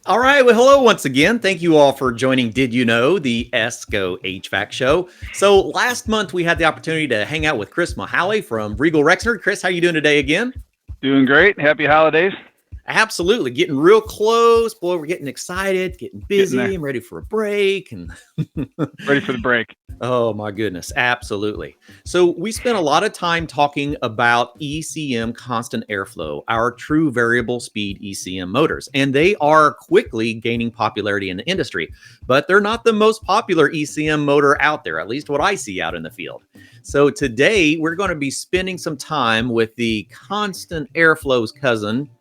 All right. Well, hello once again. Thank you all for joining Did You Know, the ESCO HVAC show. So last month we had the opportunity to hang out with Chris Mahali from Regal Rexnord. Chris, how you doing today again? Doing great. Happy holidays. Absolutely. Getting real close. Boy, we're getting excited, getting Getting busy. there. I'm ready for a break. And Ready for the break. oh my goodness. Absolutely. So we spent a lot of time talking about ECM constant airflow, our true variable speed ECM motors, and they are quickly gaining popularity in the industry, but they're not the most popular ECM motor out there, at least what I see out in the field. So today we're going to be spending some time with the constant airflow's cousin,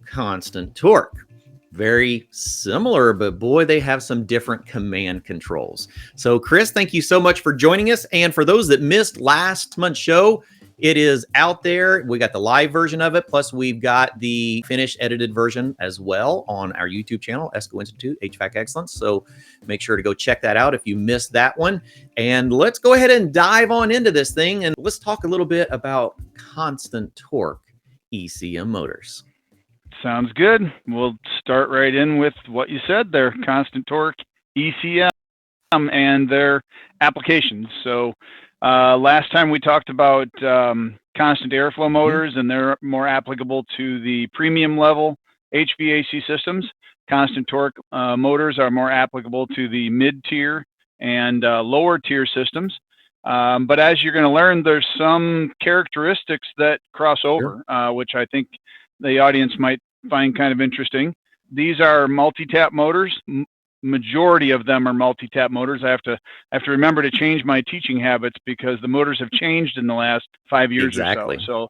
constant torque. Very similar, but boy, they have some different command controls. So, Chris, thank you so much for joining us. And for those that missed last month's show, it is out there. We got the live version of it, plus we've got the finished edited version as well on our YouTube channel, ESCO Institute HVAC Excellence. So make sure to go check that out if you missed that one. And let's go ahead and dive on into this thing, and let's talk a little bit about constant torque ECM motors. Sounds good. We'll start right in with what you said there, constant torque, ECM, and their applications. So last time we talked about constant airflow motors, and they're more applicable to the premium level HVAC systems. Constant torque motors are more applicable to the mid-tier and lower tier systems. But as you're going to learn, there's some characteristics that cross over, which I think the audience might find kind of interesting. These are multi-tap motors. Majority of them are multi-tap motors. I have to remember to change my teaching habits because the motors have changed in the last 5 years or so. So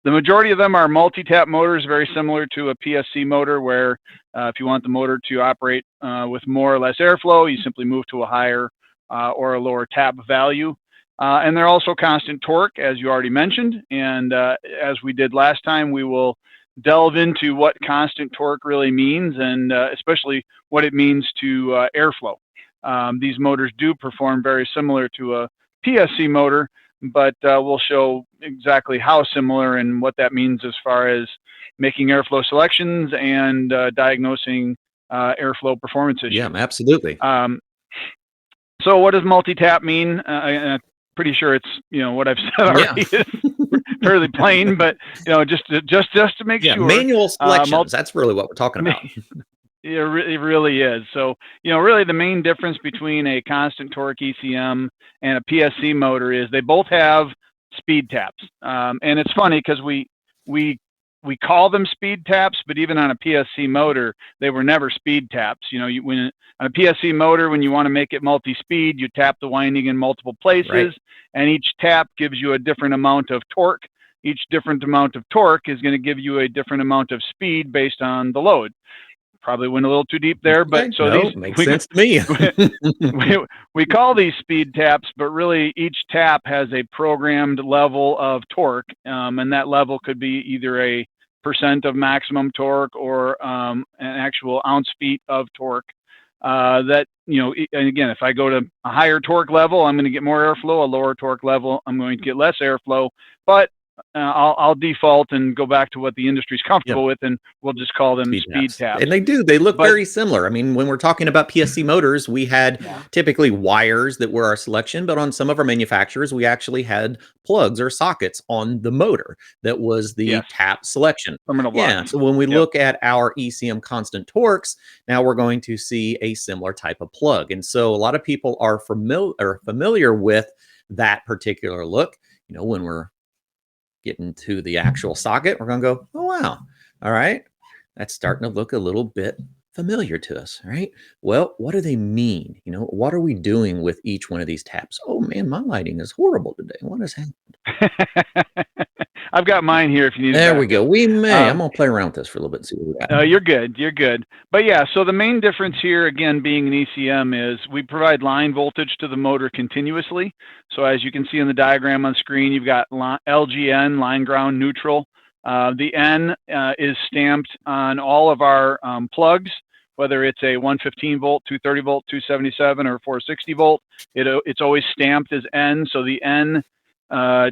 the majority of them are multi-tap motors, very similar to a PSC motor, where if you want the motor to operate with more or less airflow, you simply move to a higher or a lower tap value. And they're also constant torque, as you already mentioned. And as we did last time, we will delve into what constant torque really means, and especially what it means to airflow. These motors do perform very similar to a PSC motor, but we'll show exactly how similar and what that means as far as making airflow selections and diagnosing airflow performance issues. Yeah, absolutely. So what does multi-tap mean? I'm pretty sure it's what I've said already. Yeah. Fairly plain, but just to make sure. Manual selections. That's really what we're talking about. It really is. So really the main difference between a constant torque ECM and a PSC motor is they both have speed taps. And it's funny because we call them speed taps, but even on a PSC motor, they were never speed taps. When on a PSC motor, when you want to make it multi-speed, you tap the winding in multiple places, and each tap gives you a different amount of torque. Each different amount of torque is going to give you a different amount of speed based on the load. Probably went a little too deep there, but these makes sense to me. we call these speed taps, but really each tap has a programmed level of torque, and that level could be either a % of maximum torque or an actual ounce feet of torque. And again, if I go to a higher torque level, I'm going to get more airflow. A lower torque level, I'm going to get less airflow. But I'll default and go back to what the industry's comfortable with, and we'll just call them speed taps. And they look very similar. I mean, when we're talking about PSC motors, we had typically wires that were our selection, but on some of our manufacturers, we actually had plugs or sockets on the motor that was the tap selection. So when we look at our ECM constant torques, now we're going to see a similar type of plug. And so a lot of people are familiar with that particular look. When we're getting to the actual socket, we're going to go, oh, wow. All right. That's starting to look a little bit familiar to us, right? Well, what do they mean? What are we doing with each one of these taps? Oh, man, my lighting is horrible today. What has happened? I've got mine here if you need There we go. We may. I'm going to play around with this for a little bit and see what we got. You're good. You're good. But yeah, so the main difference here, again, being an ECM, is we provide line voltage to the motor continuously. So as you can see in the diagram on screen, you've got LGN, line ground neutral. The N is stamped on all of our plugs, whether it's a 115 volt, 230 volt, 277, or 460 volt. It's always stamped as N. So the N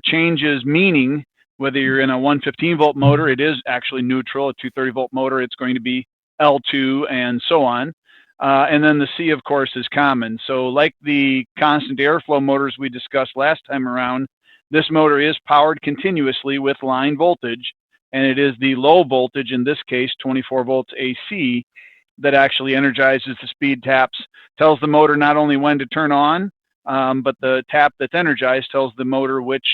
changes meaning. Whether you're in a 115 volt motor, it is actually neutral. A 230 volt motor, it's going to be L2, and so on. And then the C, of course, is common. So like the constant airflow motors we discussed last time around, this motor is powered continuously with line voltage, and it is the low voltage, in this case 24 volts AC, that actually energizes the speed taps, tells the motor not only when to turn on, but the tap that's energized tells the motor which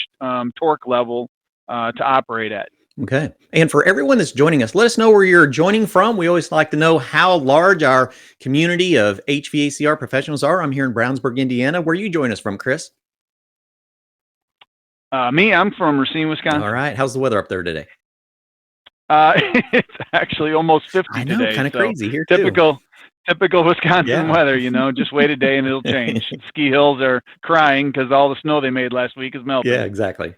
torque level to operate at. Okay. And for everyone that's joining us, let us know where you're joining from. We always like to know how large our community of HVACR professionals are. I'm here in Brownsburg, Indiana. Where you join us from, Chris? Me, I'm from Racine, Wisconsin. All right. How's the weather up there today? It's actually almost 50 I know, today. kind of So crazy here too. typical Wisconsin weather, just wait a day and it'll change. Ski hills are crying because all the snow they made last week is melted. Yeah, exactly.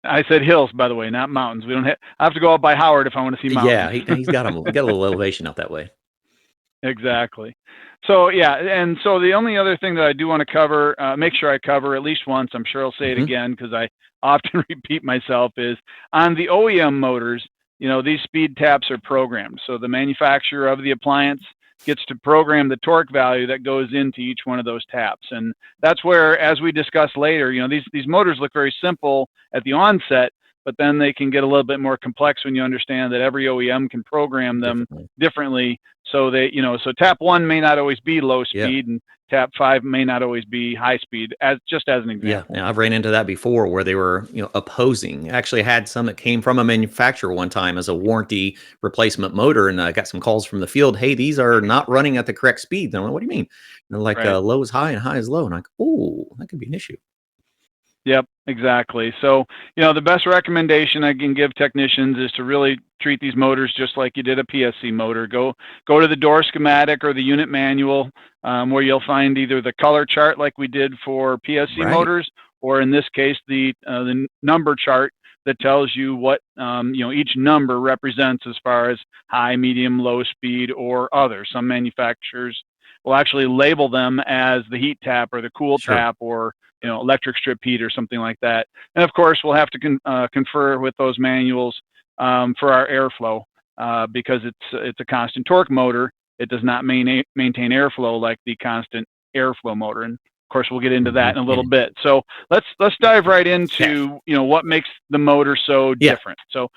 I said hills, by the way, not mountains. We don't I have to go up by Howard if I want to see mountains. Yeah, he's got a little elevation out that way. Exactly. So yeah, and so the only other thing that I do want to cover, make sure I cover at least once, I'm sure I'll say it again because I often repeat myself, is on the OEM motors, these speed taps are programmed. So the manufacturer of the appliance gets to program the torque value that goes into each one of those taps. And that's where, as we discuss later, these motors look very simple at the onset, but then they can get a little bit more complex when you understand that every OEM can program them differently. So so tap 1 may not always be low speed, and tap 5 may not always be high speed, just as an example. Yeah, I've ran into that before where they were, opposing. Actually had some that came from a manufacturer one time as a warranty replacement motor, and I got some calls from the field. Hey, these are not running at the correct speed. And I'm like, what do you mean? And they're like, low is high and high is low. And I'm like, oh, that could be an issue. Yep, exactly. So, the best recommendation I can give technicians is to really treat these motors just like you did a PSC motor. Go to the door schematic or the unit manual, where you'll find either the color chart like we did for PSC motors, or in this case, the number chart that tells you what each number represents as far as high, medium, low speed, or other. Some manufacturers will actually label them as the heat tap or the cool tap, or electric strip heat or something like that. And of course, we'll have to confer with those manuals for our airflow because it's a constant torque motor. It does not maintain airflow like the constant airflow motor. And of course, we'll get into that in a little bit. So let's dive right into what makes the motor so different. So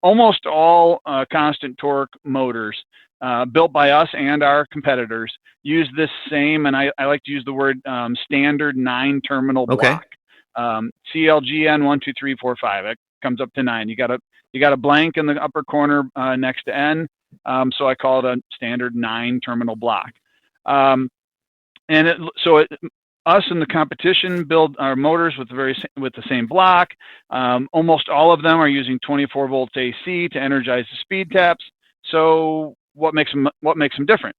almost all constant torque motors built by us and our competitors use this same, and I like to use the word standard 9-terminal block. CLGN 1, 2, 3, 4, 5. It comes up to 9. You got a blank in the upper corner next to N, so I call it a standard 9-terminal block. Us and the competition build our motors with the same block. Almost all of them are using 24 volts AC to energize the speed taps. So what makes them different?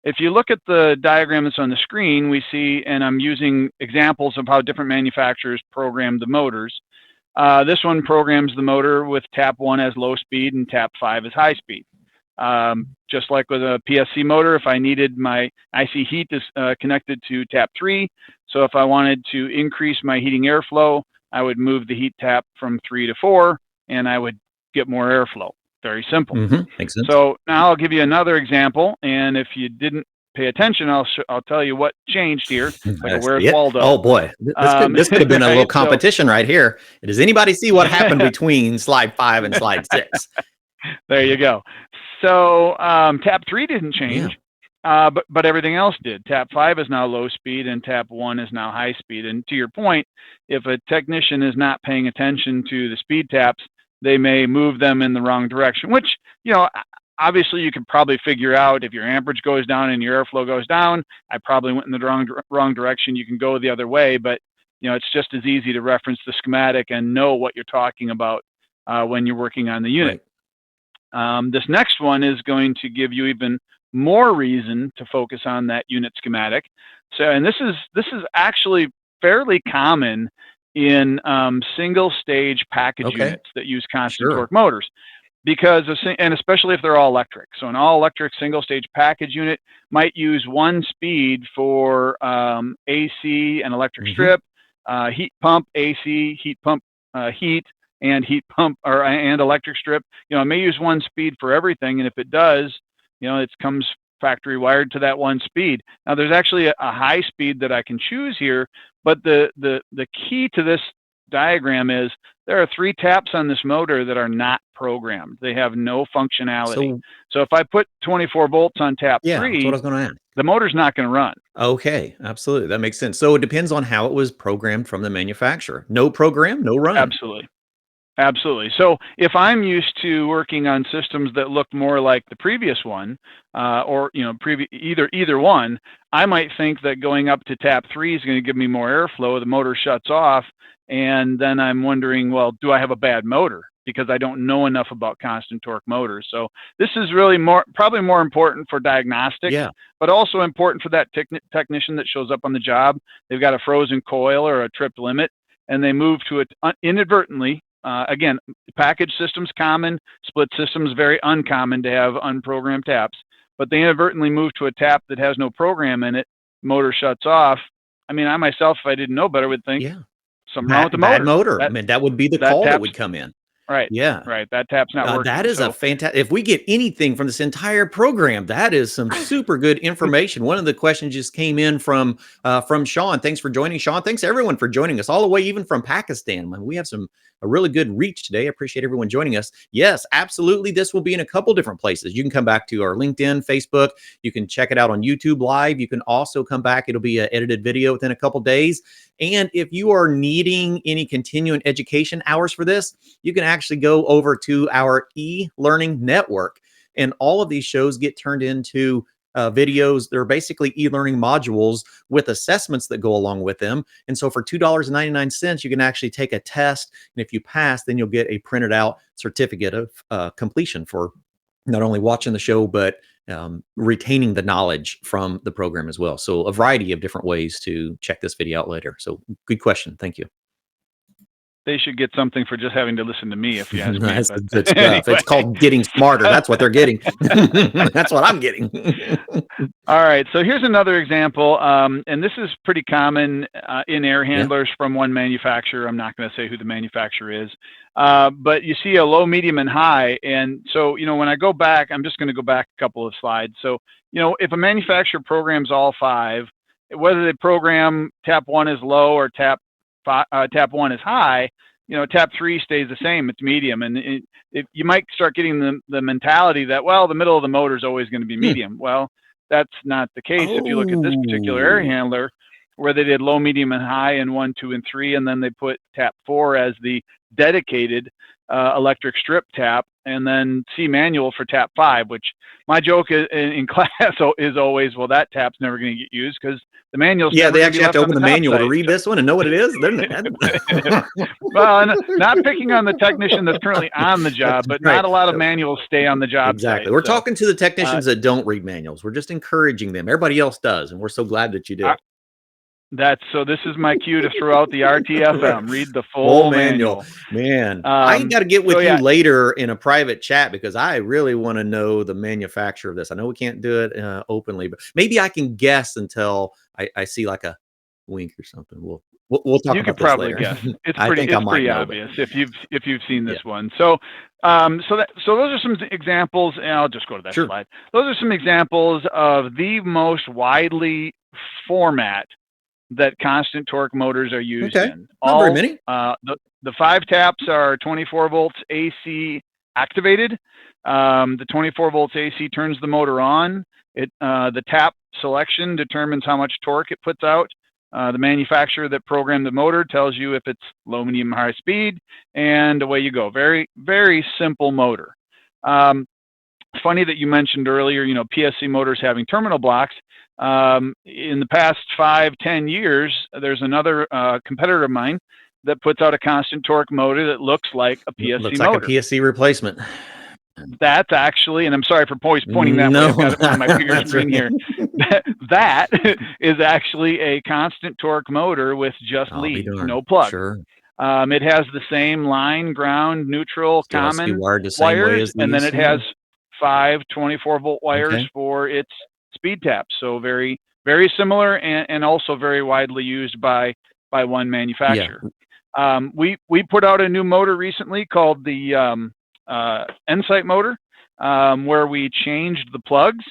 If you look at the diagram that's on the screen, we see, and I'm using examples of how different manufacturers program the motors. This one programs the motor with tap 1 as low speed and tap 5 as high speed. Just like with a PSC motor, if I needed my IC heat is connected to tap 3. So if I wanted to increase my heating airflow, I would move the heat tap from 3 to 4, and I would get more airflow. Very simple. Makes sense. So now I'll give you another example, and if you didn't pay attention, I'll tell you what changed here. Like where's Waldo? Oh boy, this could have been a little competition right here. Does anybody see what happened between slide 5 and slide 6? There you go. So tap 3 didn't change, but everything else did. Tap 5 is now low speed, and tap 1 is now high speed. And to your point, if a technician is not paying attention to the speed taps, they may move them in the wrong direction, which, obviously you can probably figure out if your amperage goes down and your airflow goes down. I probably went in the wrong direction. You can go the other way, but, it's just as easy to reference the schematic and know what you're talking about when you're working on the unit. This next one is going to give you even more reason to focus on that unit schematic. So, and this is actually fairly common in single stage package units that use constant torque motors, because and especially if they're all electric. So an all electric single stage package unit might use one speed for AC and electric strip, heat pump AC, heat pump heat, and heat pump and electric strip. It may use one speed for everything, and if it does, It comes factory wired to that one speed. Now there's actually a high speed that I can choose here, but the key to this diagram is there are 3 taps on this motor that are not programmed. They have no functionality. So if I put 24 volts on tap 3, that's what I was going to ask. the motor's not going to run. Okay, absolutely. That makes sense. So it depends on how it was programmed from the manufacturer. No program, no run. Absolutely. So if I'm used to working on systems that look more like the previous one, or either one, I might think that going up to tap 3 is going to give me more airflow. The motor shuts off, and then I'm wondering, well, do I have a bad motor? Because I don't know enough about constant torque motors. So this is really probably more important for diagnostics, but also important for that technician that shows up on the job. They've got a frozen coil or a tripped limit, and they move to it inadvertently. Again, package systems common, split systems very uncommon to have unprogrammed taps, but they inadvertently move to a tap that has no program in it, motor shuts off. I mean, I myself, if I didn't know better, would think something wrong with the motor. Bad motor. I mean, that would be the call that would come in. Right. Yeah. Right. That tap's not working. That is a fantastic. If we get anything from this entire program, that is some super good information. One of the questions just came in from Sean. Thanks for joining, Sean. Thanks everyone for joining us all the way, even from Pakistan. We have a really good reach today. I appreciate everyone joining us. Yes, absolutely. This will be in a couple different places. You can come back to our LinkedIn, Facebook. You can check it out on YouTube Live. You can also come back. It'll be an edited video within a couple days. And if you are needing any continuing education hours for this, you can actually go over to our e-learning network. And all of these shows get turned into videos. They're basically e-learning modules with assessments that go along with them. And so for $2.99, you can actually take a test. And if you pass, then you'll get a printed out certificate of completion for not only watching the show, but retaining the knowledge from the program as well. So a variety of different ways to check this video out later. So good question. Thank you. They should get something for just having to listen to me, if you ask me. That's good stuff. Anyway. It's called getting smarter. That's what they're getting. That's what I'm getting. All right. So here's another example. And this is pretty common in air handlers from one manufacturer. I'm not going to say who the manufacturer is. But you see a low, medium, and high. And so, when I go back, I'm just going to go back a couple of slides. So, if a manufacturer programs all 5, whether they program tap 1 is low or tap 1 is high, tap 3 stays the same. It's medium. And you might start getting the mentality that, well, the middle of the motor is always going to be medium. Well, that's not the case. If you look at this particular air handler, where they did low, medium, and high in 1, 2, and 3, and then they put tap 4 as the dedicated electric strip tap, and then C manual for tap 5, which my joke in class is always, well, that tap's never going to get used because the manual's they actually have to open the manual to read this one and know what it is. Well, not picking on the technician that's currently on the job, but not a lot of manuals stay on the job. Exactly. We're talking to the technicians that don't read manuals. We're just encouraging them. Everybody else does, and we're so glad that you do. So this is my cue to throw out the RTFM. Read the full manual. Man, I got to get with you later in a private chat because I really want to know the manufacturer of this. I know we can't do it openly, but maybe I can guess until I see like a wink or something. We'll talk about this later. You could probably guess. It's pretty obvious if you've seen this one. So those are some examples, and I'll just go to that slide. Those are some examples of the most widely format that constant torque motors are used in. Not very many. The 5 taps are 24 volts AC activated. The 24 volts AC turns the motor on. The tap selection determines how much torque it puts out. The manufacturer that programmed the motor tells you if it's low, medium, high speed, and away you go. Very, very simple motor. Funny that you mentioned earlier, PSC motors having terminal blocks. In the past 5-10 years, there's another competitor of mine that puts out a constant torque motor that looks like a PSC motor. Looks like a PSC replacement. That's actually, and I'm sorry for pointing that way. I've got it on my bigger screen here. That is actually a constant torque motor with just leads, no plug. Sure. It has the same line, ground, neutral, common wires, and then it has 5 24-volt wires for its speed taps. So very, very similar and also very widely used by one manufacturer. We put out a new motor recently called the Insight motor. where we changed the plugs.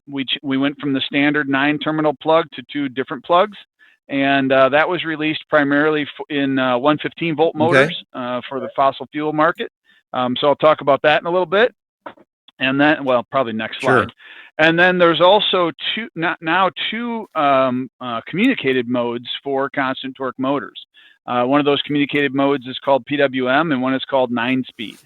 We went from the standard 9-terminal plug to 2 different plugs, and that was released primarily in 115-volt motors for the fossil fuel market. So I'll talk about that in a little bit, and then, well, probably next slide. And then there's also two communicated modes for constant torque motors. One of those communicated modes is called PWM, and one is called 9-speed.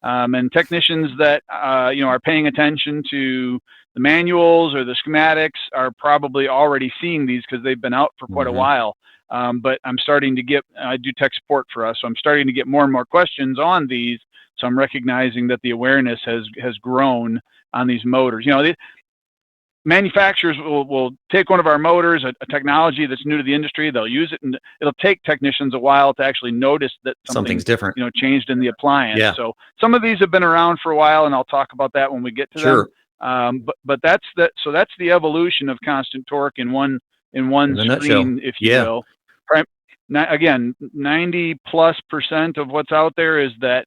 And technicians that are paying attention to the manuals or the schematics are probably already seeing these because they've been out for quite a while. But I'm starting to get, I do tech support for us, so I'm starting to get more and more questions on these. So I'm recognizing that the awareness has grown on these motors. Manufacturers will take one of our motors, a technology that's new to the industry, they'll use it, and it'll take technicians a while to actually notice that something's different, changed in the appliance. So some of these have been around for a while, and I'll talk about that when we get to them. But that's the evolution of constant torque in one screen, if you will. Again, 90+% of what's out there is that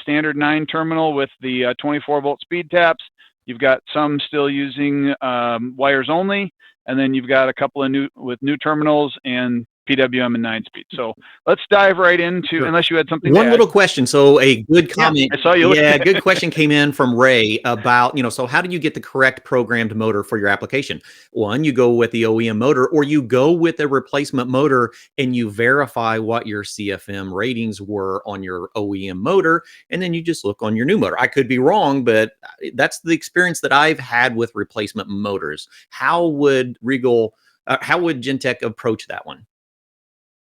standard 9-terminal with the 24-volt speed taps. You've got some still using wires only, and then you've got a couple of new terminals and PWM and 9-speed. So let's dive right into, unless you had something to add. One little question. So a good comment. I saw you. Good question came in from Ray about, so how do you get the correct programmed motor for your application? One, you go with the OEM motor, or you go with a replacement motor and you verify what your CFM ratings were on your OEM motor, and then you just look on your new motor. I could be wrong, but that's the experience that I've had with replacement motors. How would Genteq approach that one?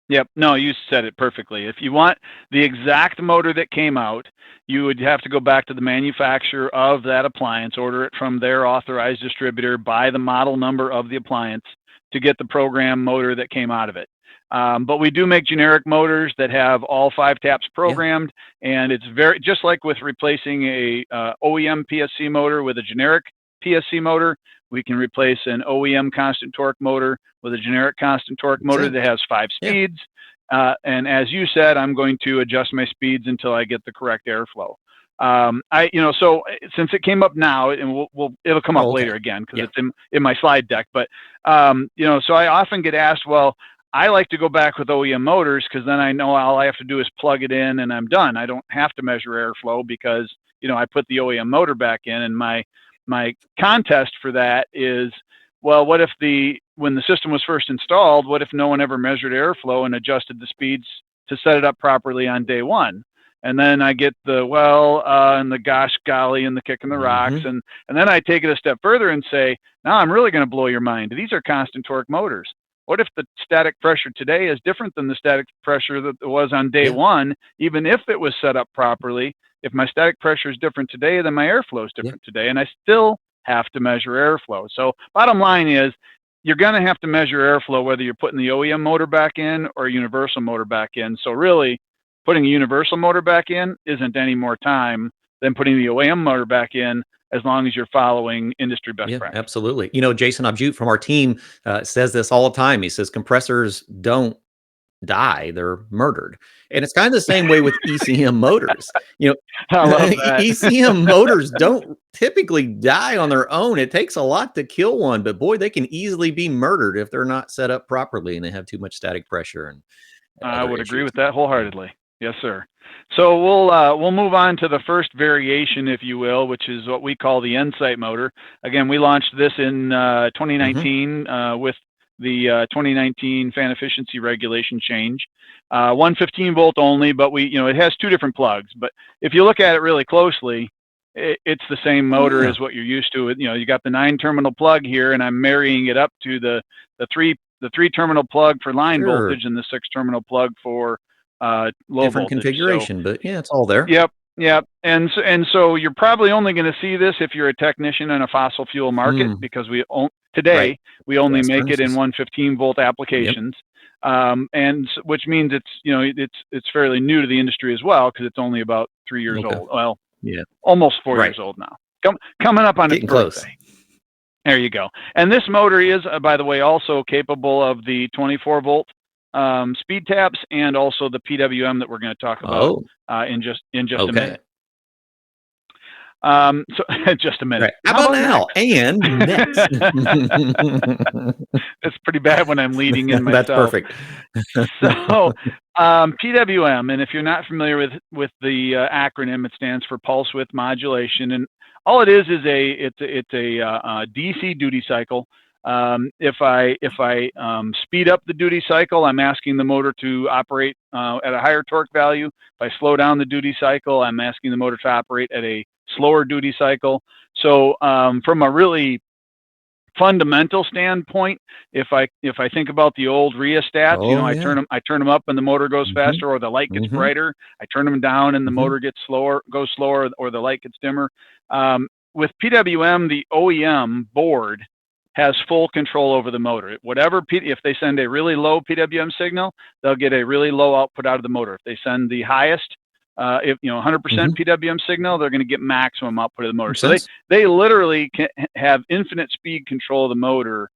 Yep. No, you said it perfectly. If you want the exact motor that came out, you would have to go back to the manufacturer of that appliance, order it from their authorized distributor, buy the model number of the appliance to get the program motor that came out of it. But we do make generic motors that have all 5 taps programmed, and it's very just like with replacing a OEM PSC motor with a generic PSC motor. We can replace an OEM constant torque motor with a generic constant torque motor that has 5 speeds. And as you said, I'm going to adjust my speeds until I get the correct airflow. So since it came up now, and it'll come up later again because it's in my slide deck. But so I often get asked, well, I like to go back with OEM motors because then I know all I have to do is plug it in and I'm done. I don't have to measure airflow because I put the OEM motor back in, and my contest for that is, well, what if when the system was first installed, what if no one ever measured airflow and adjusted the speeds to set it up properly on day one? And then I get the and the gosh golly and the kick in the rocks, and then I take it a step further and say, now I'm really going to blow your mind. These are constant torque motors. What if the static pressure today is different than the static pressure that it was on day one, even if it was set up properly? If my static pressure is different today, then my airflow is different today, and I still have to measure airflow. So bottom line is, you're going to have to measure airflow whether you're putting the OEM motor back in or a universal motor back in. So really, putting a universal motor back in isn't any more time than putting the OEM motor back in, as long as you're following industry best practice. Absolutely. Jason Abjute from our team says this all the time. He says compressors don't die, they're murdered. And it's kind of the same way with ECM motors. I love that. ECM motors don't typically die on their own. It takes a lot to kill one, but boy, they can easily be murdered if they're not set up properly and they have too much static pressure. And I would agree with that wholeheartedly. Yes, sir. So we'll move on to the first variation, if you will, which is what we call the Insight motor. Again, we launched this in 2019 with the 2019 fan efficiency regulation change. 115-volt only, but it has 2 different plugs. But if you look at it really closely, it's the same motor as what you're used to. You got the 9-terminal plug here, and I'm marrying it up to the 3-terminal plug for line voltage and the 6-terminal plug for low different voltage. configuration, but it's all there. Yep. And so you're probably only going to see this if you're a technician in a fossil fuel market, because we only make it in 115-volt applications. And which means it's fairly new to the industry as well, because it's only about 3 years old. Well, almost 4 years old now. Coming up on its birthday. There you go. And this motor is, by the way, also capable of the 24-volt speed taps and also the PWM that we're going to talk about in just a minute. So just a minute. Right. How about now? And next. It's pretty bad when I'm leading in myself. That's perfect. So PWM, and if you're not familiar with the acronym, it stands for pulse width modulation, and all it is it's a DC duty cycle. If I speed up the duty cycle, I'm asking the motor to operate at a higher torque value. If I slow down the duty cycle, I'm asking the motor to operate at a slower duty cycle. So from a really fundamental standpoint, if I think about the old rheostats, I turn them up and the motor goes faster, or the light gets brighter. I turn them down and the motor goes slower, or the light gets dimmer. With PWM, the OEM board has full control over the motor. If they send a really low PWM signal, they'll get a really low output out of the motor. If they send the highest, 100% PWM signal, they're going to get maximum output of the motor. So they literally can have infinite speed control of the motor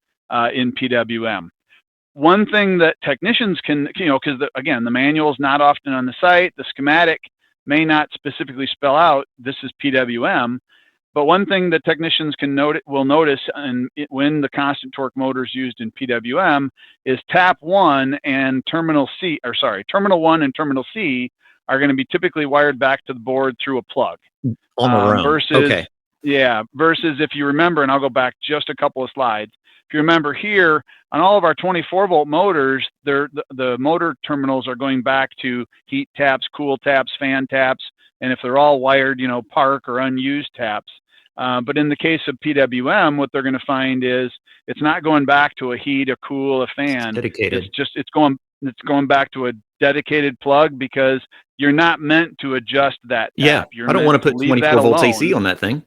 in PWM. One thing that technicians can, because again, the manual is not often on the site, the schematic may not specifically spell out this is PWM. But one thing that technicians will notice when the constant torque motor is used in PWM is tap 1 and terminal 1 and terminal C are going to be typically wired back to the board through a plug. On their own. Versus if you remember, and I'll go back just a couple of slides. If you remember here, on all of our 24-volt motors, the motor terminals are going back to heat taps, cool taps, fan taps, and if they're all wired, park or unused taps. But in the case of PWM, what they're going to find is it's not going back to a heat, a cool, a fan. It's dedicated. It's going back to a dedicated plug, because you're not meant to adjust that tap. I don't want to put 24 volts AC on that thing.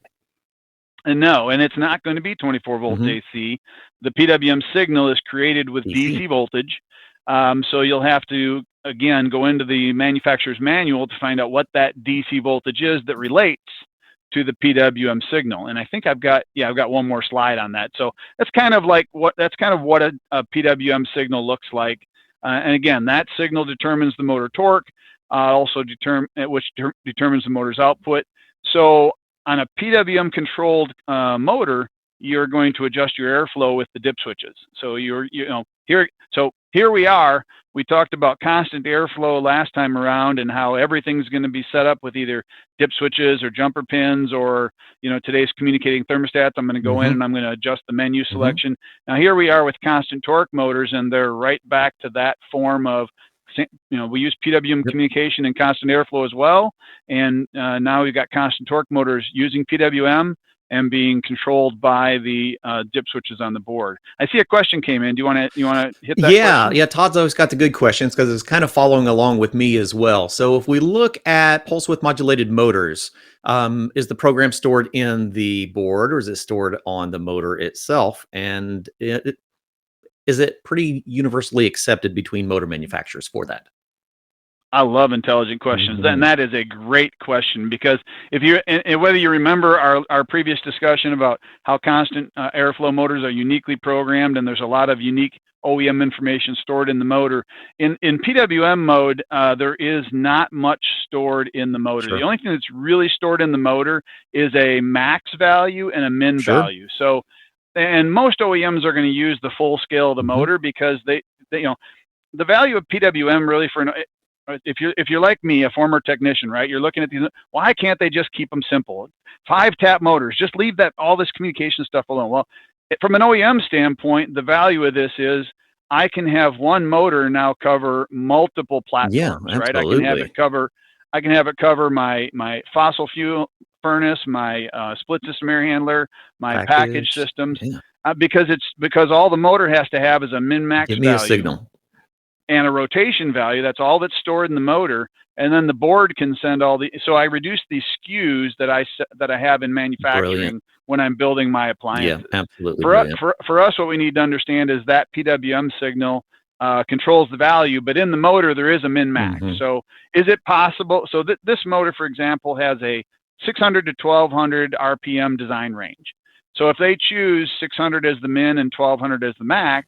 And it's not going to be 24 volts AC. The PWM signal is created with DC voltage. So you'll have to, again, go into the manufacturer's manual to find out what that DC voltage is that relates to the PWM signal. And I think I've got one more slide on that. So that's kind of what a PWM signal looks like. And again, that signal determines the motor torque, which determines the motor's output. So on a PWM controlled motor, you're going to adjust your airflow with the dip switches. So here we are. We talked about constant airflow last time around, and how everything's going to be set up with either dip switches or jumper pins, or today's communicating thermostats. I'm going to go in and I'm going to adjust the menu selection. Now here we are with constant torque motors, and they're right back to that form of, we use PWM communication and constant airflow as well. And now we've got constant torque motors using PWM and being controlled by the dip switches on the board. I see a question came in. Do you want to hit that? Yeah. Todd's always got the good questions, because it's kind of following along with me as well. So if we look at pulse width modulated motors, is the program stored in the board, or is it stored on the motor itself? And is it pretty universally accepted between motor manufacturers for that? I love intelligent questions, and that is a great question, because whether you remember our previous discussion about how constant airflow motors are uniquely programmed, and there's a lot of unique OEM information stored in the motor. In PWM mode, there is not much stored in the motor. Sure. The only thing that's really stored in the motor is a max value and a min value. So, and most OEMs are going to use the full scale of the motor, because they the value of PWM really if you're like me, a former technician, right? You're looking at these. Why can't they just keep them simple? 5-tap motors. Just leave all this communication stuff alone. Well, from an OEM standpoint, the value of this is I can have one motor now cover multiple platforms, right? I can have it cover my fossil fuel furnace, my split system air handler, my package systems, because all the motor has to have is a min-max value. Give me a signal. And a rotation value. That's all that's stored in the motor, and then the board can send so I reduce the SKUs that I have in manufacturing when I'm building my appliances. Yeah, absolutely. For us, what we need to understand is that PWM signal controls the value, but in the motor there is a min-max. So is it possible? So this motor, for example, has a 600 to 1200 RPM design range. So if they choose 600 as the min and 1200 as the max,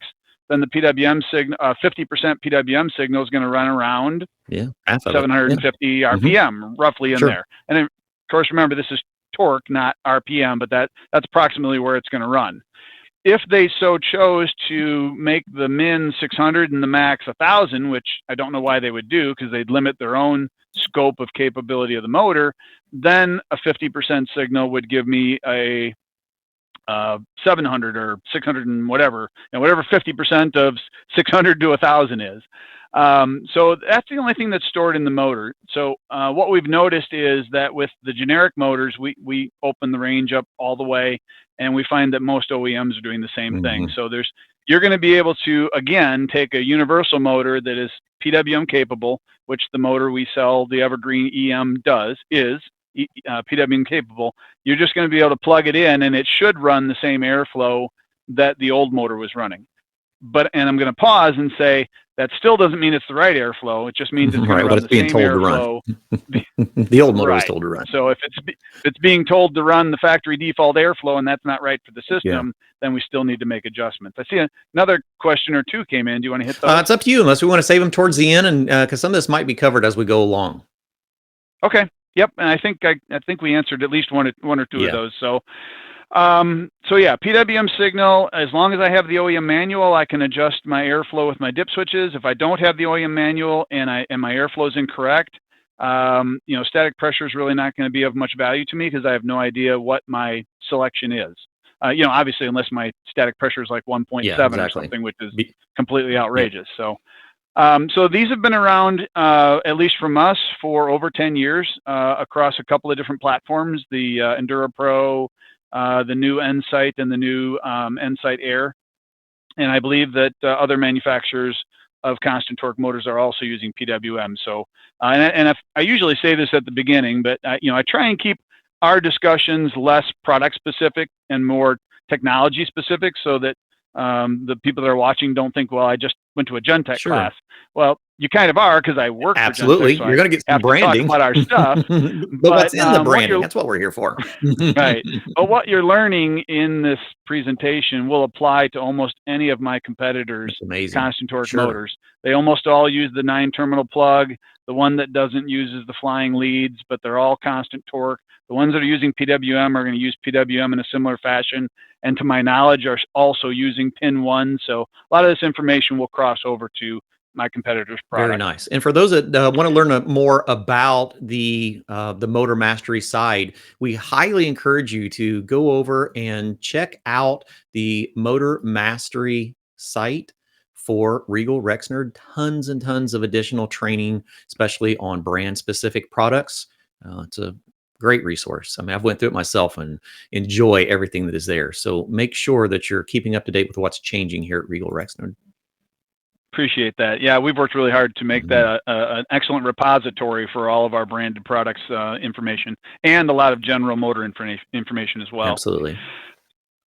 then the PWM signal, 50% PWM signal is going to run around 750 RPM, roughly in there. And then, of course, remember, this is torque, not RPM, but that's approximately where it's going to run. If they so chose to make the min 600 and the max 1,000, which I don't know why they would do because they'd limit their own scope of capability of the motor, then a 50% signal would give me a 700 or 600 and whatever, and whatever 50% of 600 to 1,000 is. So that's the only thing that's stored in the motor. So what we've noticed is that with the generic motors, we open the range up all the way, and we find that most OEMs are doing the same thing. So you're going to be able to, again, take a universal motor that is PWM capable, which the motor we sell, the Evergreen EM is PWM capable. You're just going to be able to plug it in, and it should run the same airflow that the old motor was running. And I'm going to pause and say that still doesn't mean it's the right airflow. It just means it's going to run the same airflow. The old motor was told to run. So if it's being told to run the factory default airflow and that's not right for the system, then we still need to make adjustments. I see another question or two came in. Do you want to hit those? It's up to you, unless we want to save them towards the end, and because some of this might be covered as we go along. Okay. Yep. And I think we answered at least one or two of those. So PWM signal, as long as I have the OEM manual, I can adjust my airflow with my dip switches. If I don't have the OEM manual and my airflow is incorrect, static pressure is really not going to be of much value to me because I have no idea what my selection is. Obviously, unless my static pressure is like 1.7 or something, which is completely outrageous. So these have been around, at least from us, for over 10 years across a couple of different platforms, the Enduro Pro, the new N-Sight, and the new N-Sight Air. And I believe that other manufacturers of constant torque motors are also using PWM. So, I usually say this at the beginning, but I try and keep our discussions less product specific and more technology specific, so that the people that are watching don't think, well, I just went to a Genteq class. Well, you kind of are, because I work for Genteq, so you're going to get some branding. Talk about our stuff. but what's in the branding? That's what we're here for. Right. But what you're learning in this presentation will apply to almost any of my competitors' constant torque motors. They almost all use the 9-terminal plug. The one that doesn't uses the flying leads, but they're all constant torque. The ones that are using PWM are going to use PWM in a similar fashion, and to my knowledge are also using pin 1. So a lot of this information will cross over to my competitors' product. Very nice. And for those that want to learn more about the Motor Mastery side, we highly encourage you to go over and check out the Motor Mastery site for Regal Rexnord. Tons and tons of additional training, especially on brand-specific products. It's a great resource. I mean, I've went through it myself and enjoy everything that is there. So make sure that you're keeping up to date with what's changing here at Regal Rexnord. Appreciate that. Yeah, we've worked really hard to make that an excellent repository for all of our branded products information, and a lot of general motor information as well. Absolutely.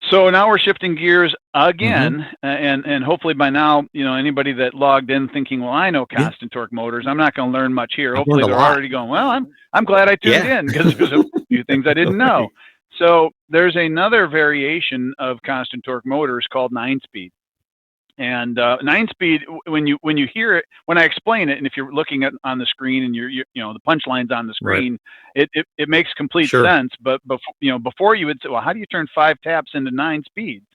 So now we're shifting gears again, and hopefully by now, anybody that logged in thinking, well, I know constant torque motors, I'm not going to learn much here. Hopefully they're already going, well, I'm glad I tuned in, because there's a few things I didn't know. So there's another variation of constant torque motors called 9-speed. And 9-speed, when you hear it, when I explain it, and if you're looking at on the screen and you're the punchline's on the screen, it makes complete sense. But before you would say, well, how do you turn 5 taps into 9 speeds?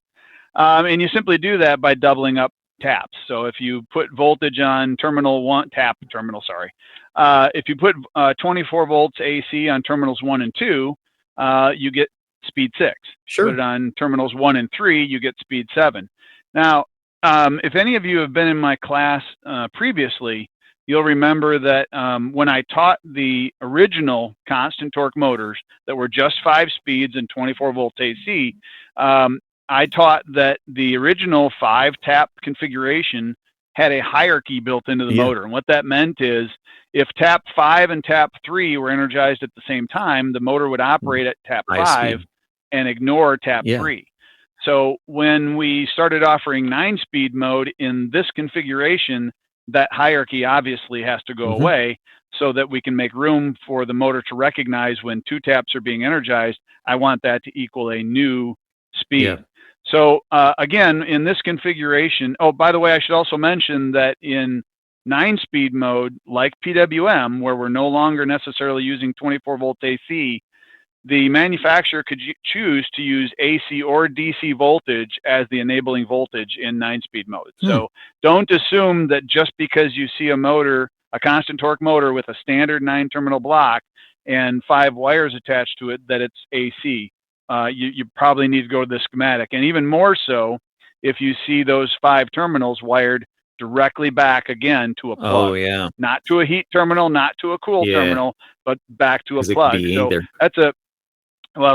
And you simply do that by doubling up taps. So if you put voltage on terminal 1, if you put 24 volts AC on terminals 1 and 2, you get speed 6. Put it on terminals 1 and 3, you get speed 7. Now, if any of you have been in my class previously, you'll remember that when I taught the original constant torque motors that were just 5 speeds and 24 volts AC, I taught that the original 5-tap configuration had a hierarchy built into the motor. And what that meant is, if tap 5 and tap 3 were energized at the same time, the motor would operate at tap 5 and ignore tap 3. So when we started offering 9-speed mode in this configuration, that hierarchy obviously has to go away, so that we can make room for the motor to recognize when 2 taps are being energized. I want that to equal a new speed. So again, in this configuration, oh, by the way, I should also mention that in 9-speed mode, like PWM, where we're no longer necessarily using 24 volt AC, the manufacturer could choose to use AC or DC voltage as the enabling voltage in 9-speed mode. So don't assume that just because you see a motor, a constant torque motor with a standard 9-terminal block and 5 wires attached to it, that it's AC. You probably need to go to the schematic. And even more so if you see those 5 terminals wired directly back again to a plug. Oh, yeah. Not to a heat terminal, not to a cool terminal, but back to a plug. So that's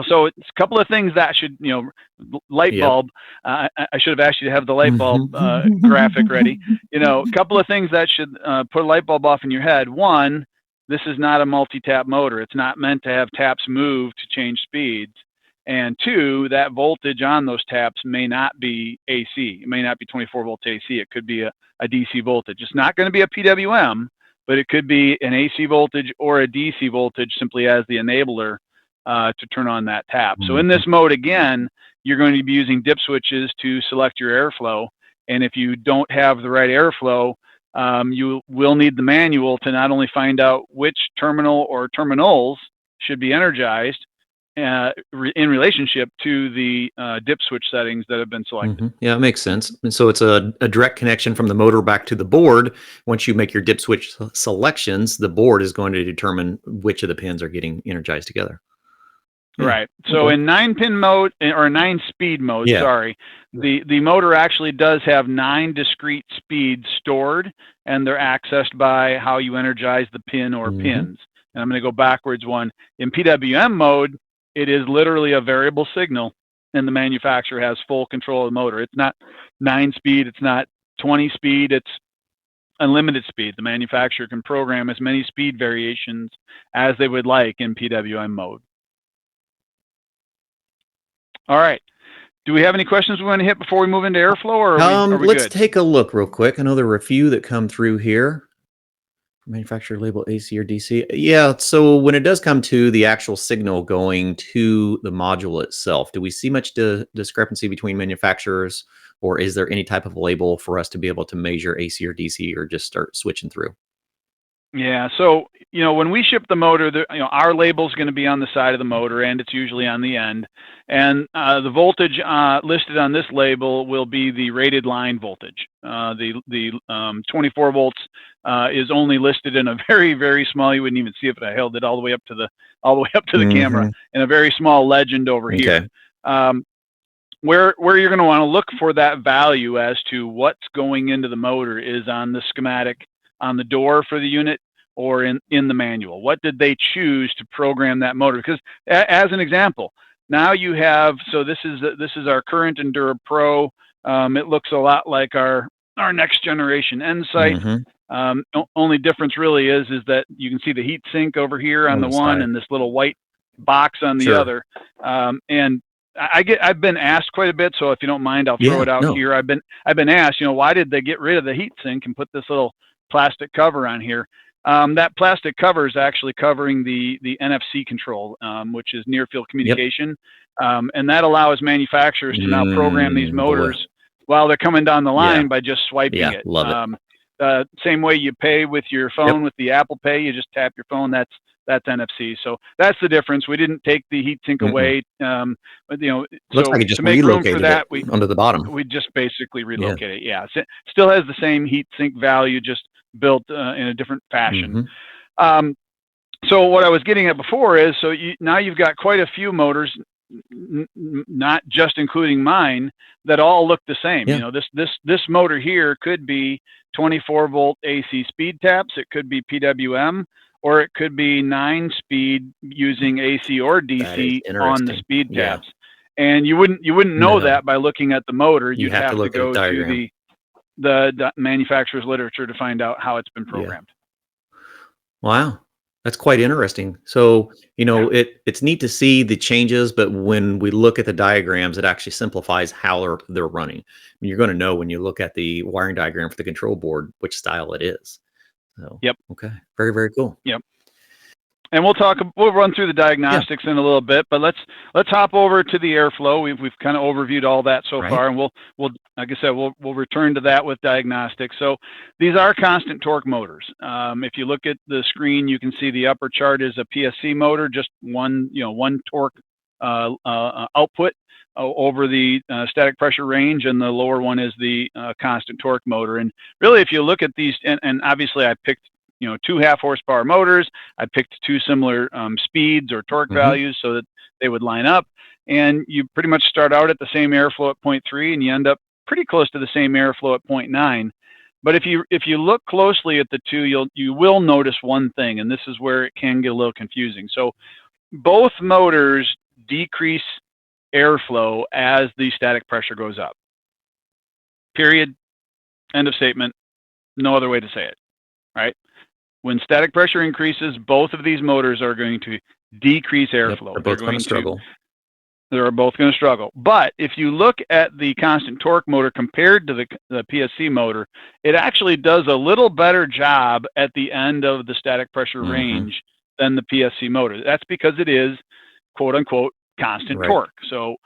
so it's a couple of things that should, light bulb. I should have asked you to have the light bulb graphic ready. A couple of things that should put a light bulb off in your head. One, this is not a multi-tap motor. It's not meant to have taps move to change speeds. And two, that voltage on those taps may not be AC. It may not be 24 volt AC. It could be a DC voltage. It's not going to be a PWM, but it could be an AC voltage or a DC voltage simply as the enabler to turn on that tap. So in this mode, again, you're going to be using dip switches to select your airflow. And if you don't have the right airflow, you will need the manual to not only find out which terminal or terminals should be energized in relationship to the dip switch settings that have been selected. Yeah, it makes sense. And so it's a direct connection from the motor back to the board. Once you make your dip switch selections, the board is going to determine which of the pins are getting energized together. Right. So in 9-pin mode or 9-speed mode, the motor actually does have 9 discrete speeds stored, and they're accessed by how you energize the pin or pins. And I'm going to go backwards one. In PWM mode, it is literally a variable signal, and the manufacturer has full control of the motor. It's not 9-speed, it's not 20-speed, it's unlimited speed. The manufacturer can program as many speed variations as they would like in PWM mode. All right. Do we have any questions we want to hit before we move into airflow, or are we let's good? take a look real quick. I know there were a few that come through here. Manufacturer label AC or DC. Yeah, so when it does come to the actual signal going to the module itself, do we see much discrepancy between manufacturers, or is there any type of label for us to be able to measure AC or DC, or just start switching through? Yeah, so when we ship the motor, our label is going to be on the side of the motor, and it's usually on the end. And the voltage listed on this label will be the rated line voltage. The 24 volts is only listed in a very, very small. You wouldn't even see if I held it all the way up to the camera, in a very small legend over here. Where you're going to want to look for that value as to what's going into the motor is on the schematic on the door for the unit, or in the manual. What did they choose to program that motor? Because as an example, now you have, so this is our current Endura Pro. It looks a lot like our next generation N-Sight. Only difference really is that you can see the heat sink over here on the one, and this little white box on the other. And I've been asked quite a bit, so if you don't mind, I'll throw it out here. I've been asked, why did they get rid of the heat sink and put this little plastic cover on here? That plastic cover is actually covering the NFC control, which is near field communication. And that allows manufacturers to now program these motors while they're coming down the line by just swiping it. Love it. Same way you pay with your phone with the Apple Pay, you just tap your phone. That's NFC. So that's the difference. We didn't take the heat sink away. But looks like it just to make room for that, we under the bottom. We just basically relocate it. Yeah, still has the same heat sink value, just built in a different fashion. So what I was getting at before is, now you've got quite a few motors, not just including mine, that all look the same. This motor here could be 24 volt AC speed taps. It could be PWM, or it could be 9-speed using AC or DC on the speed taps. And you wouldn't know that by looking at the motor. You'd have to go to the manufacturer's literature to find out how it's been programmed. Wow, that's quite interesting. So it's neat to see the changes, but when we look at the diagrams, it actually simplifies how they're running. You're going to know when you look at the wiring diagram for the control board which style it is. So, okay, very, very cool. And we'll run through the diagnostics in a little bit, but let's hop over to the airflow. We've kind of overviewed all that so far, and we'll like I said, we'll return to that with diagnostics. So these are constant torque motors. If you look at the screen, you can see the upper chart is a PSC motor, just one torque output over the static pressure range, and the lower one is the constant torque motor. And really, if you look at these, and obviously I picked 2 half horsepower motors. I picked 2 similar speeds or torque values so that they would line up. And you pretty much start out at the same airflow at 0.3, and you end up pretty close to the same airflow at 0.9. But if you look closely at the two, you will notice one thing, and this is where it can get a little confusing. So both motors decrease airflow as the static pressure goes up. Period. End of statement. No other way to say it, right? When static pressure increases, both of these motors are going to decrease airflow. They're both going to struggle. They're both going to struggle. But if you look at the constant torque motor compared to the PSC motor, it actually does a little better job at the end of the static pressure range than the PSC motor. That's because it is, quote unquote, constant torque. So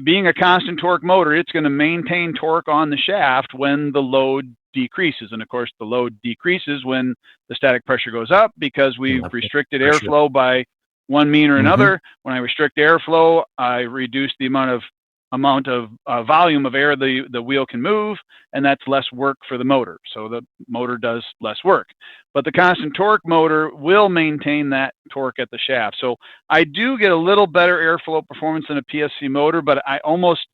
being a constant torque motor, it's going to maintain torque on the shaft when the load decreases. And of course, the load decreases when the static pressure goes up because we've restricted airflow by one mean or another. When I restrict airflow, I reduce the amount of volume of air the wheel can move, and that's less work for the motor. So the motor does less work. But the constant torque motor will maintain that torque at the shaft. So I do get a little better airflow performance than a PSC motor, but I almost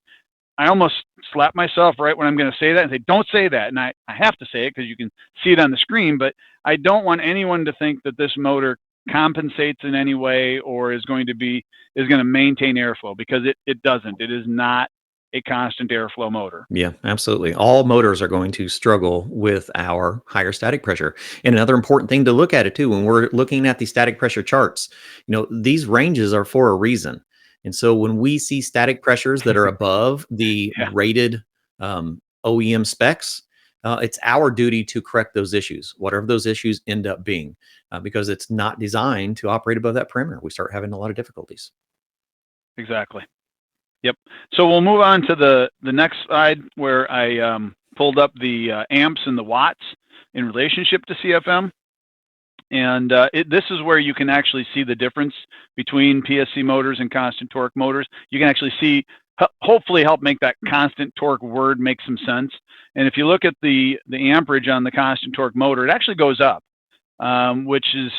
slap myself right when I'm going to say that and say, don't say that. And I have to say it because you can see it on the screen, but I don't want anyone to think that this motor compensates in any way or is going to maintain airflow, because it doesn't. It is not a constant airflow motor. Yeah, absolutely. All motors are going to struggle with our higher static pressure. And another important thing to look at it too, when we're looking at the static pressure charts, these ranges are for a reason. And so when we see static pressures that are above the rated OEM specs, it's our duty to correct those issues, whatever those issues end up being, because it's not designed to operate above that parameter. We start having a lot of difficulties. Exactly. Yep. So we'll move on to the next slide where I pulled up the amps and the watts in relationship to CFM. And this is where you can actually see the difference between PSC motors and constant torque motors. You can actually see, hopefully help make that constant torque word make some sense. And if you look at the amperage on the constant torque motor, it actually goes up, which is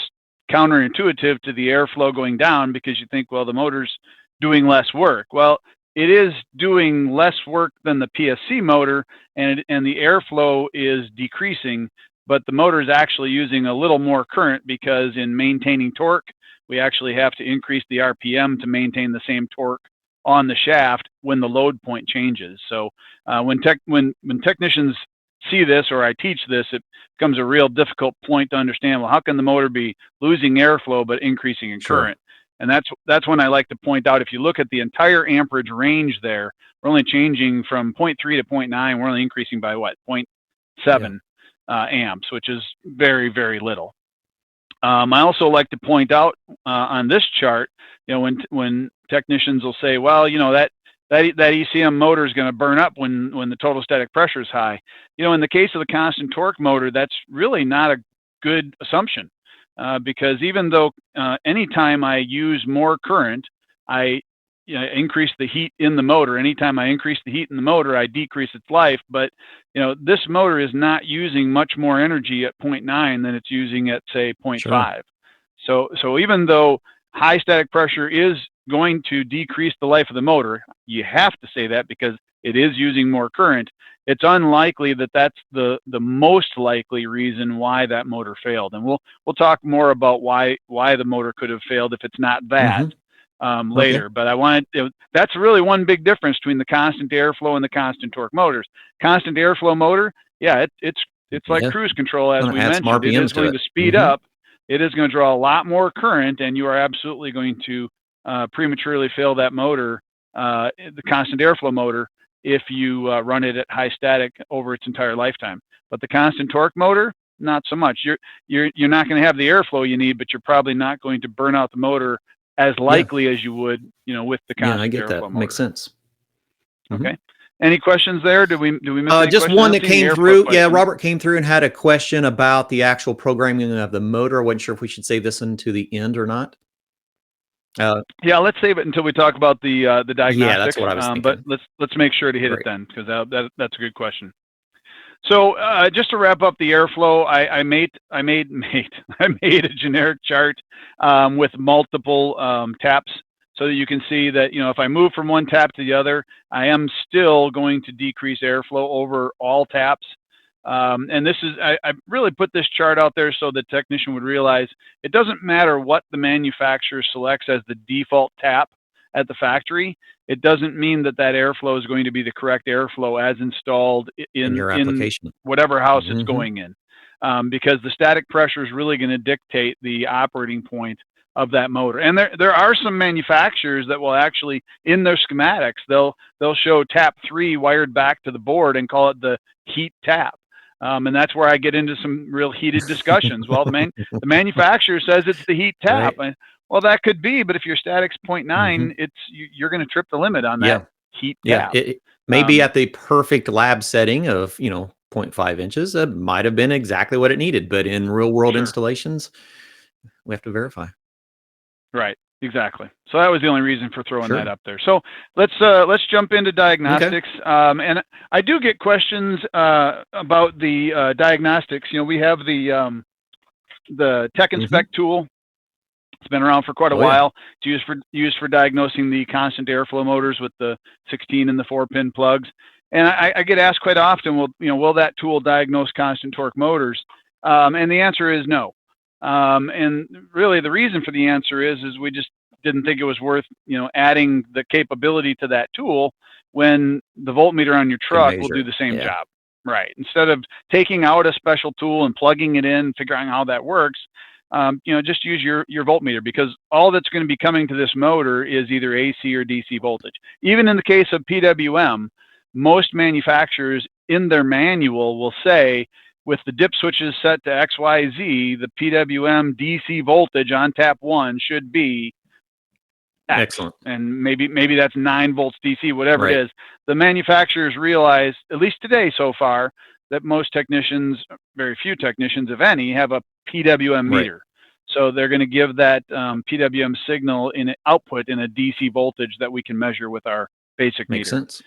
counterintuitive to the airflow going down, because you think, well, the motor's doing less work. Well, it is doing less work than the PSC motor, and the airflow is decreasing, but the motor is actually using a little more current, because in maintaining torque, we actually have to increase the RPM to maintain the same torque on the shaft when the load point changes. So when technicians see this, or I teach this, it becomes a real difficult point to understand. Well, how can the motor be losing airflow but increasing in current? And that's when I like to point out, if you look at the entire amperage range there, we're only changing from 0.3 to 0.9. We're only increasing by what, 0.7 amps, which is very, very little. I also like to point out on this chart, when technicians will say, well, that ECM motor is going to burn up when the total static pressure is high. In the case of the constant torque motor, that's really not a good assumption, because even though anytime I use more current, I increase the heat in the motor. Anytime I increase the heat in the motor, I decrease its life. But this motor is not using much more energy at 0.9 than it's using at, say, 0.5. So even though high static pressure is going to decrease the life of the motor, you have to say that because it is using more current. It's unlikely that that's the most likely reason why that motor failed. And we'll talk more about why the motor could have failed if it's not that later. But I wanted that's really one big difference between the constant airflow and the constant torque motors. Constant airflow motor, it's like cruise control, as we mentioned. It is going to speed up. It is going to draw a lot more current, and you are absolutely going to prematurely fail that motor, the constant airflow motor, if you run it at high static over its entire lifetime. But the constant torque motor, not so much. You're not going to have the airflow you need, but you're probably not going to burn out the motor as likely as you would, with the constant I get airflow that. motor. Makes sense. Okay. Any questions there? Do we miss any Just questions? one that came through. Yeah, Robert came through and had a question about the actual programming of the motor. I wasn't sure if we should save this until the end or not. Yeah, let's save it until we talk about the diagnostics. Yeah, that's what I was thinking. But let's make sure to hit it then, because that's a good question. So just to wrap up the airflow, I made a generic chart with multiple taps, so that you can see that if I move from one tap to the other, I am still going to decrease airflow over all taps. And this is I really put this chart out there so the technician would realize it doesn't matter what the manufacturer selects as the default tap at the factory. It doesn't mean that airflow is going to be the correct airflow as installed in your application, whatever house it's going in, because the static pressure is really going to dictate the operating point of that motor. And there are some manufacturers that will actually, in their schematics, they'll show tap 3 wired back to the board and call it the heat tap. And that's where I get into some real heated discussions. Well, the manufacturer says it's the heat tap. Right. Well, that could be, but if your static's 0.9, you're going to trip the limit on that heat tap. It may be at the perfect lab setting of 0.5 inches. It might have been exactly what it needed, but in real world installations, we have to verify. Right. Exactly. So that was the only reason for throwing that up there. So let's jump into diagnostics. Okay. And I do get questions about the diagnostics. We have the Tech Inspect tool. It's been around for quite a while. It's used for diagnosing the constant airflow motors with the 16 and the 4-pin plugs. And I get asked quite often, will that tool diagnose constant torque motors? And the answer is no. And really the reason for the answer is we just didn't think it was worth, adding the capability to that tool when the voltmeter on your truck will do the same job. Right. Instead of taking out a special tool and plugging it in, figuring out how that works, just use your voltmeter, because all that's going to be coming to this motor is either AC or DC voltage. Even in the case of PWM, most manufacturers in their manual will say, with the dip switches set to XYZ, the PWM DC voltage on tap 1 should be X. Excellent. And maybe that's 9 volts DC, whatever it is. The manufacturers realize, at least today so far, that most technicians, very few technicians, if any, have a PWM meter. So they're going to give that PWM signal in output in a DC voltage that we can measure with our basic meter. Makes sense.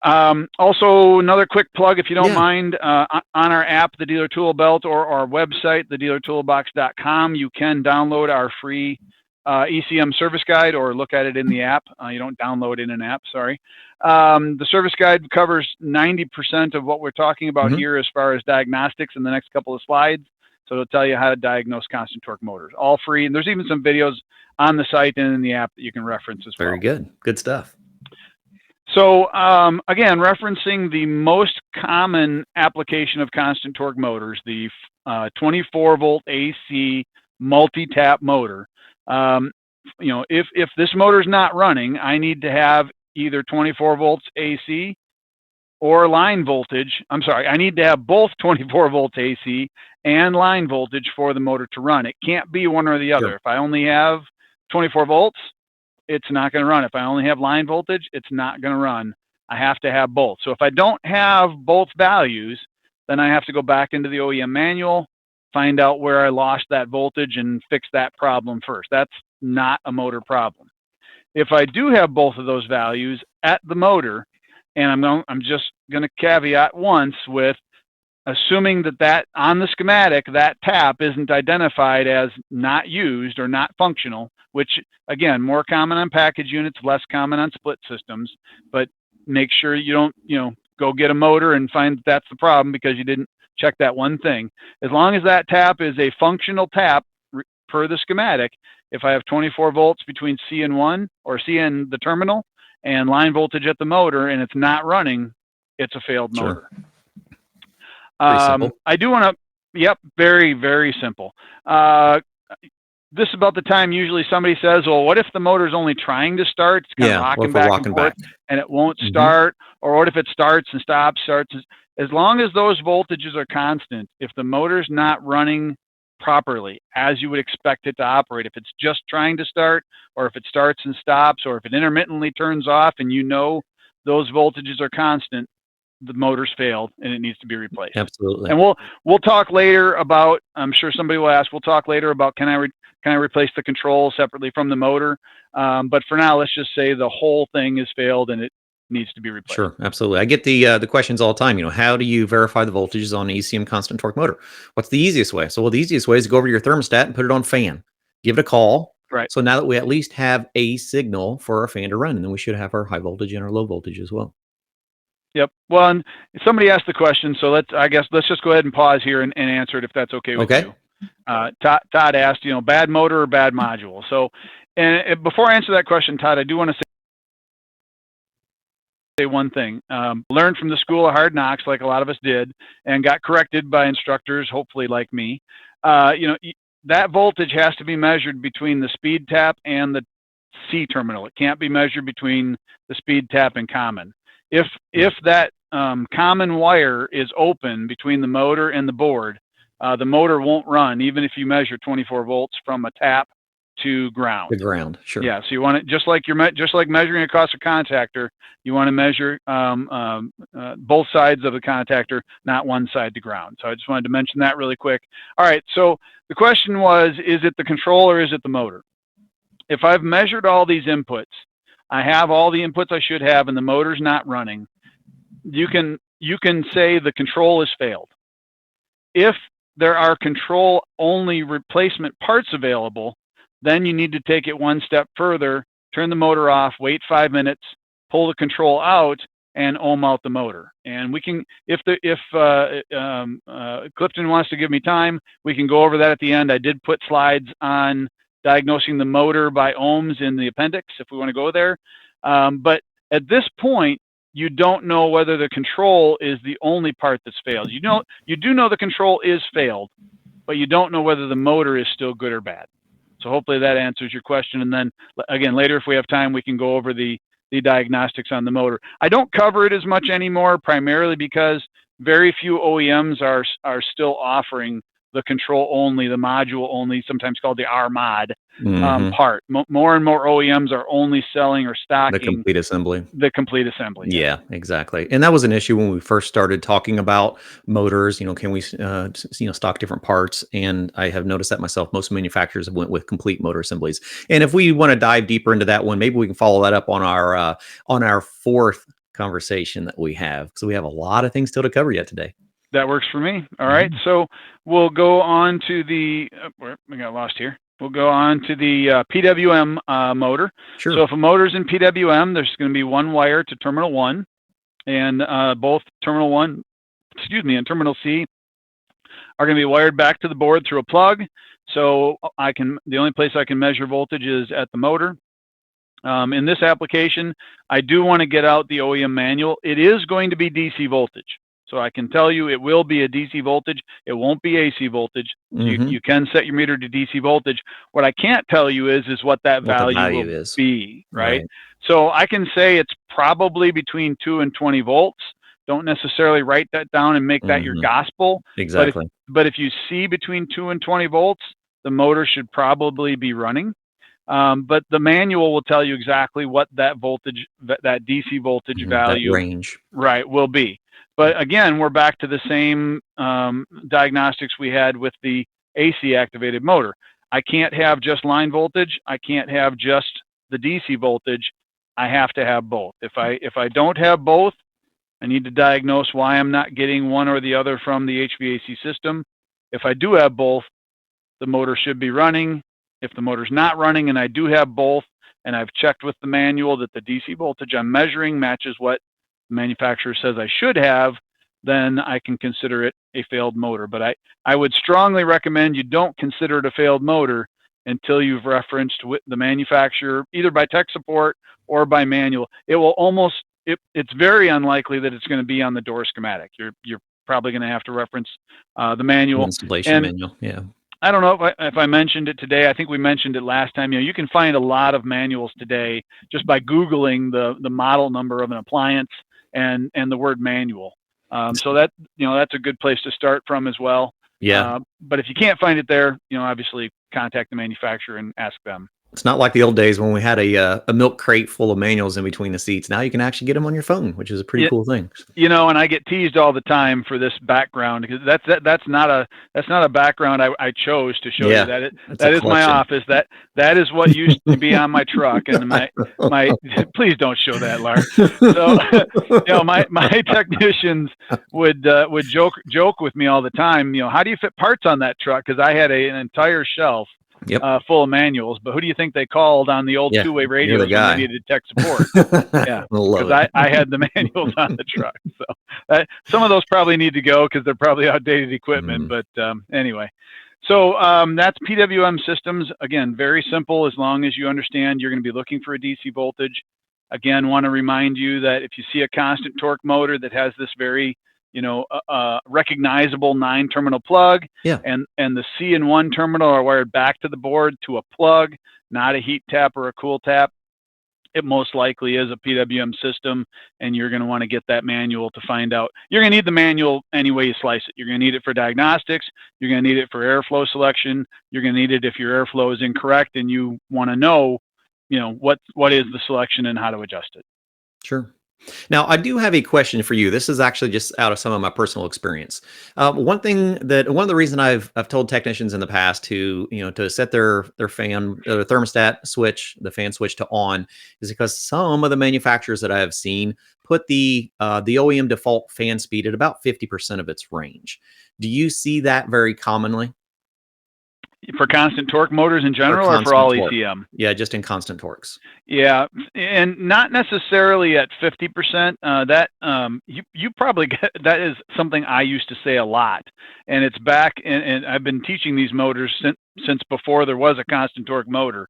Also, another quick plug, if you don't mind, on our app, the Dealer Tool Belt, or our website, thedealertoolbox.com, you can download our free ECM service guide, or look at it in the app. You don't download in an app, sorry. The service guide covers 90% of what we're talking about here as far as diagnostics in the next couple of slides. So it'll tell you how to diagnose constant torque motors, all free. And there's even some videos on the site and in the app that you can reference as well. Very good. Good stuff. So again, referencing the most common application of constant torque motors, the 24 volt AC multi-tap motor. If this motor is not running, I need to have either 24 volts AC or line voltage. I'm sorry, I need to have both 24 volts AC and line voltage for the motor to run. It can't be one or the other. If I only have 24 volts, it's not going to run. If I only have line voltage, it's not going to run. I have to have both. So if I don't have both values, then I have to go back into the OEM manual, find out where I lost that voltage and fix that problem first. That's not a motor problem. If I do have both of those values at the motor, and I'm just going to caveat once with assuming that on the schematic, that tap isn't identified as not used or not functional, which again, more common on package units, less common on split systems, but make sure you don't, go get a motor and find that's the problem because you didn't check that one thing. As long as that tap is a functional tap per the schematic, if I have 24 volts between C and 1 or C and the terminal and line voltage at the motor and it's not running, it's a failed motor. I do want to, very, very simple. This is about the time usually somebody says, well, what if the motor's only trying to start? It's kind of rocking back and forth and it won't start. Or what if it starts and stops, starts? as long as those voltages are constant, if the motor's not running properly as you would expect it to operate, if it's just trying to start, or if it starts and stops, or if it intermittently turns off and you know those voltages are constant, the motor's failed and it needs to be replaced. Absolutely. And we'll talk later about, I'm sure somebody will ask, we'll talk later about can I replace the control separately from the motor? But for now, let's just say the whole thing is failed and it needs to be replaced. Sure, absolutely. I get the questions all the time. How do you verify the voltages on an ECM constant torque motor? What's the easiest way? So, well, the easiest way is to go over to your thermostat and put it on fan. Give it a call. Right. So now that we at least have a signal for our fan to run, and then we should have our high voltage and our low voltage as well. Yep. Well, and somebody asked the question, so let's just go ahead and pause here and answer it if that's okay with you. Todd asked, bad motor or bad module. So, and before I answer that question, Todd, I do want to say one thing. Learned from the school of hard knocks, like a lot of us did, and got corrected by instructors, hopefully like me. That voltage has to be measured between the speed tap and the C terminal. It can't be measured between the speed tap and common. If that common wire is open between the motor and the board, the motor won't run, even if you measure 24 volts from a tap to ground. The ground, sure. Yeah, so you want it just like measuring across a contactor. You want to measure both sides of the contactor, not one side to ground. So I just wanted to mention that really quick. All right, so the question was, is it the control or is it the motor? If I've measured all these inputs, I have all the inputs I should have, and the motor's not running, you can say the control is failed. If there are control-only replacement parts available, then you need to take it one step further, turn the motor off, wait 5 minutes, pull the control out, and ohm out the motor. And we can, if Clifton wants to give me time, we can go over that at the end. I did put slides on diagnosing the motor by ohms in the appendix if we want to go there. But at this point, you don't know whether the control is the only part that's failed. You do know the control is failed, but you don't know whether the motor is still good or bad. So hopefully that answers your question. And then again, later, if we have time, we can go over the diagnostics on the motor. I don't cover it as much anymore, primarily because very few OEMs are still offering the control only, the module only, sometimes called the R-mod part. More and more OEMs are only selling or stocking the complete assembly. The complete assembly. Yeah, exactly. And that was an issue when we first started talking about motors. Can we stock different parts? And I have noticed that myself. Most manufacturers went with complete motor assemblies. And if we want to dive deeper into that one, maybe we can follow that up on our fourth conversation that we have, because we have a lot of things still to cover yet today. That works for me. All right. So we'll go on to we got lost here. We'll go on to the PWM motor. Sure. So if a motor's in PWM, there's going to be one wire to terminal 1, and both terminal 1, and terminal C are going to be wired back to the board through a plug. So the only place I can measure voltage is at the motor. In this application, I do want to get out the OEM manual. It is going to be DC voltage. So I can tell you it will be a DC voltage. It won't be AC voltage. You can set your meter to DC voltage. What I can't tell you is what that value will be, right? So I can say it's probably between 2 and 20 volts. Don't necessarily write that down and make that your gospel. Exactly. But if you see between 2 and 20 volts, the motor should probably be running. But the manual will tell you exactly what that voltage, that DC voltage value, that range, right, will be. But again, we're back to the same diagnostics we had with the AC activated motor. I can't have just line voltage. I can't have just the DC voltage. I have to have both. If I don't have both, I need to diagnose why I'm not getting one or the other from the HVAC system. If I do have both, the motor should be running. If the motor's not running and I do have both, and I've checked with the manual that the DC voltage I'm measuring matches what the manufacturer says I should have, then I can consider it a failed motor. But I would strongly recommend you don't consider it a failed motor until you've referenced with the manufacturer, either by tech support or by manual. It's very unlikely that it's going to be on the door schematic. You're probably going to have to reference the manual. Installation manual, yeah. I don't know if I mentioned it today. I think we mentioned it last time. You can find a lot of manuals today just by Googling the model number of an appliance and the word manual. So that, that's a good place to start from as well. Yeah. But if you can't find it there, obviously contact the manufacturer and ask them. It's not like the old days when we had a milk crate full of manuals in between the seats. Now you can actually get them on your phone, which is a pretty cool thing. And I get teased all the time for this background, because that's not a background I chose to show you. That is my office. That is what used to be on my truck, and my please don't show that, Lars. So my technicians would joke with me all the time. How do you fit parts on that truck? Because I had an entire shelf. Yep. Full of manuals, but who do you think they called on the old two-way radios when they needed tech support? Yeah, because I had the manuals on the truck. So some of those probably need to go because they're probably outdated equipment. But anyway, so that's PWM systems. Again, very simple. As long as you understand you're going to be looking for a DC voltage. Again, want to remind you that if you see a constant torque motor that has this very recognizable 9-terminal plug, and the C and 1 terminal are wired back to the board to a plug, not a heat tap or a cool tap, it most likely is a PWM system, and you're going to want to get that manual to find out. You're going to need the manual any way you slice it. You're going to need it for diagnostics. You're going to need it for airflow selection. You're going to need it if your airflow is incorrect and you want to know, what is the selection and how to adjust it. Sure. Now, I do have a question for you. This is actually just out of some of my personal experience. One of the reasons I've told technicians in the past to set their fan, their thermostat switch, the fan switch to on, is because some of the manufacturers that I have seen put the OEM default fan speed at about 50% of its range. Do you see that very commonly? For constant torque motors in general, or for all torque? ECM? Yeah, just in constant torques. Yeah, and not necessarily at 50%. You probably get, that is something I used to say a lot, and it's back. And I've been teaching these motors since before there was a constant torque motor.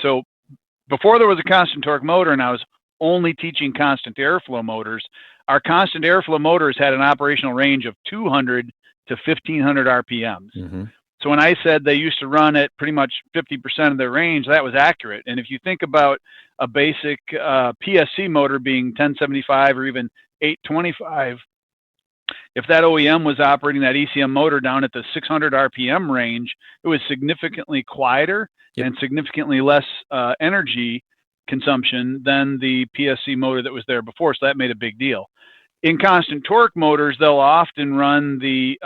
So before there was a constant torque motor, and I was only teaching constant airflow motors. Our constant airflow motors had an operational range of 200 to 1500 RPMs. So when I said they used to run at pretty much 50% of their range, that was accurate. And if you think about a basic PSC motor being 1075 or even 825, if that OEM was operating that ECM motor down at the 600 RPM range, it was significantly quieter and significantly less energy consumption than the PSC motor that was there before. So that made a big deal. In constant torque motors, they'll often run the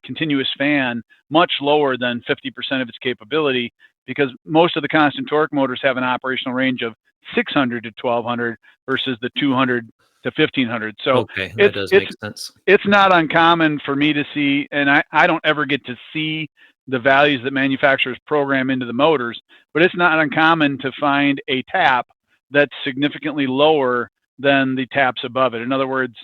continuous fan much lower than 50% of its capability, because most of the constant torque motors have an operational range of 600 to 1200 versus the 200 to 1500. So that does make sense. It's not uncommon for me to see, and I don't ever get to see the values that manufacturers program into the motors, but it's not uncommon to find a tap that's significantly lower than the taps above it. In other words,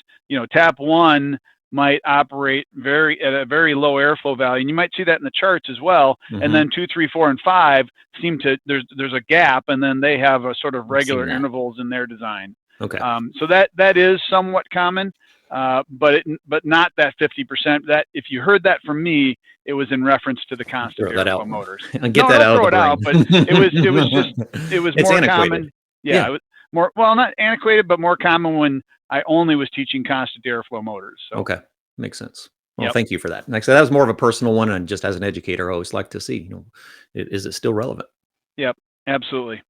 tap 1 might operate at a very low airflow value, and you might see that in the charts as well. And then 2, 3, 4, and 5 seem to there's a gap, and then they have a sort of regular intervals in their design. So that is somewhat common, but not that 50%. That if you heard that from me, it was in reference to the constant airflow motors. And get that out. But it was more common. Yeah. It was more, well, not antiquated, but more common when I only was teaching constant airflow motors. So. Okay, makes sense. Well, thank you for that. Like I said, that was more of a personal one, and just as an educator, I always like to see, is it still relevant? Yep, absolutely.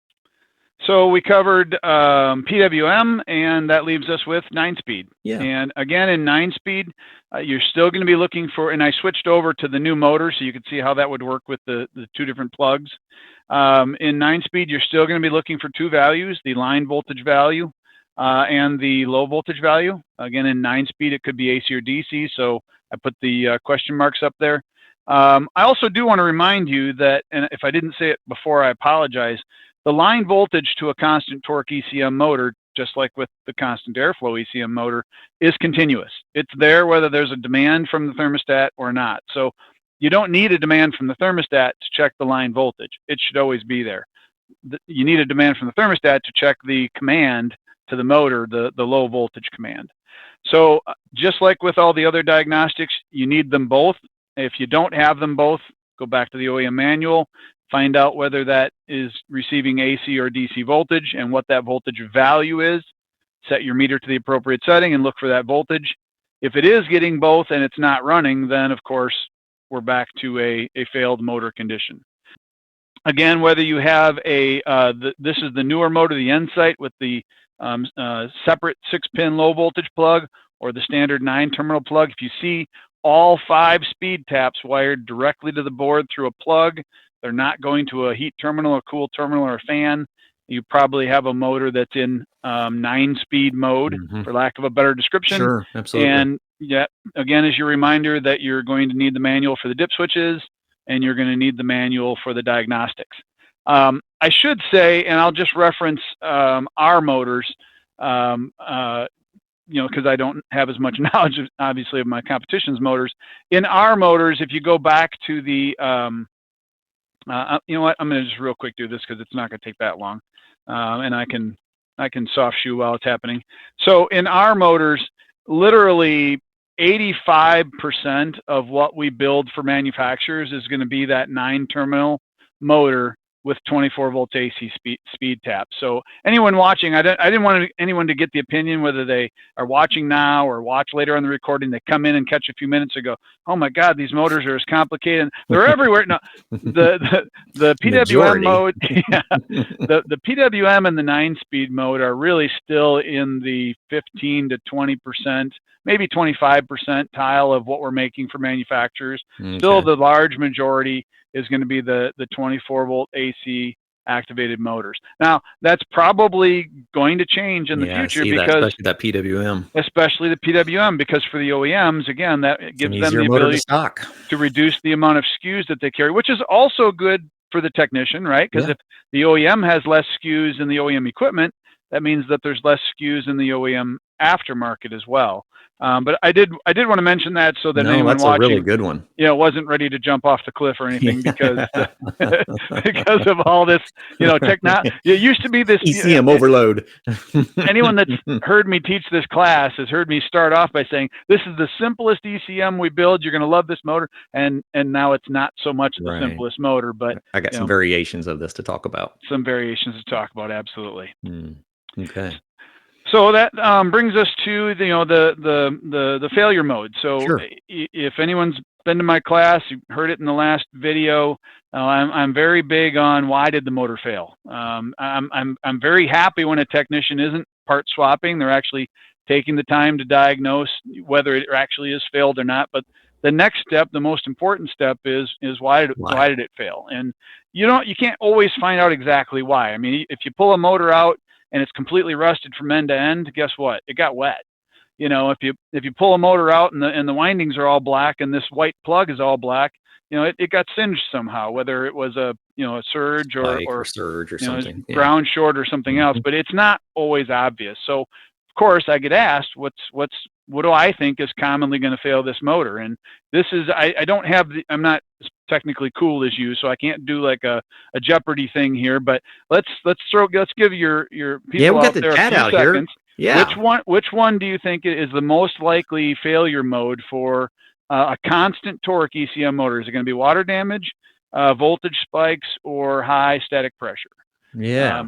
So we covered PWM, and that leaves us with 9-speed. Yeah. And again, in 9-speed, you're still going to be looking for, and I switched over to the new motor so you could see how that would work with the two different plugs. In 9-speed, you're still going to be looking for two values, the line voltage value and the low voltage value. Again, in 9-speed, it could be AC or DC, so I put the question marks up there. I also do want to remind you that, and if I didn't say it before, I apologize, the line voltage to a constant torque ECM motor, just like with the constant airflow ECM motor, is continuous. It's there whether there's a demand from the thermostat or not. So you don't need a demand from the thermostat to check the line voltage. It should always be there. You need a demand from the thermostat to check the command to the motor, the low voltage command. So just like with all the other diagnostics, you need them both. If you don't have them both, go back to the OEM manual, find out whether that is receiving AC or DC voltage and what that voltage value is. Set your meter to the appropriate setting and look for that voltage. If it is getting both and it's not running, then of course we're back to a failed motor condition. Again, whether you have this is the newer motor, the N-Site with the separate 6-pin low voltage plug, or the standard 9-terminal plug, if you see all 5 speed taps wired directly to the board through a plug, they're not going to a heat terminal, a cool terminal, or a fan, you probably have a motor that's in 9-speed mode, for lack of a better description. Sure, absolutely. And yeah, again, as your reminder that you're going to need the manual for the dip switches, and you're going to need the manual for the diagnostics. I should say, and I'll just reference our motors, because I don't have as much knowledge, obviously, of my competition's motors. In our motors, if you go back to the, you know what, I'm going to just real quick do this because it's not going to take that long, and I can soft shoe while it's happening. So in our motors, literally 85% of what we build for manufacturers is going to be that 9-terminal motor with 24-volt AC speed tap. So anyone watching, I didn't want anyone to get the opinion, whether they are watching now or watch later on the recording, they come in and catch a few minutes ago, oh my God, these motors are as complicated. They're everywhere. No, the PWM mode, yeah, the PWM and the 9-speed mode are really still in the 15 to 20%, maybe 25% tile of what we're making for manufacturers. Okay. Still, the large majority is going to be the 24-volt AC activated motors. Now, that's probably going to change in the future, because especially the PWM, because for the OEMs, again, that gives them the ability to reduce the amount of SKUs that they carry, which is also good for the technician, right? Because if the OEM has less SKUs in the OEM equipment, that means that there's less SKUs in the OEM aftermarket as well. But I did want to mention that, so that anyone watching, a really good one, wasn't ready to jump off the cliff or anything, because because of all this, technology. It used to be this ECM overload. Anyone that's heard me teach this class has heard me start off by saying, this is the simplest ECM we build. You're going to love this motor, and now it's not so much the simplest motor, but I got some variations of this to talk about. Absolutely. Okay. So that brings us to the failure mode. So sure. If anyone's been to my class, you heard it in the last video. I'm very big on why did the motor fail. I'm very happy when a technician isn't part swapping. They're actually taking the time to diagnose whether it actually is failed or not. But the next step, the most important step, is why did it fail? And you can't always find out exactly why. I mean, if you pull a motor out and it's completely rusted from end to end, guess what? It got wet. If you pull a motor out and the windings are all black and this white plug is all black, it got singed somehow, whether it was a surge or surge or something, ground short or something else. But it's not always obvious. So of course I get asked, what do I think is commonly going to fail this motor? And this is, I'm not technically cool as you, so I can't do like a Jeopardy thing here, but let's give your people out there a few seconds. Yeah. Which one do you think is the most likely failure mode for a constant torque ECM motor? Is it going to be water damage, voltage spikes, or high static pressure? Yeah.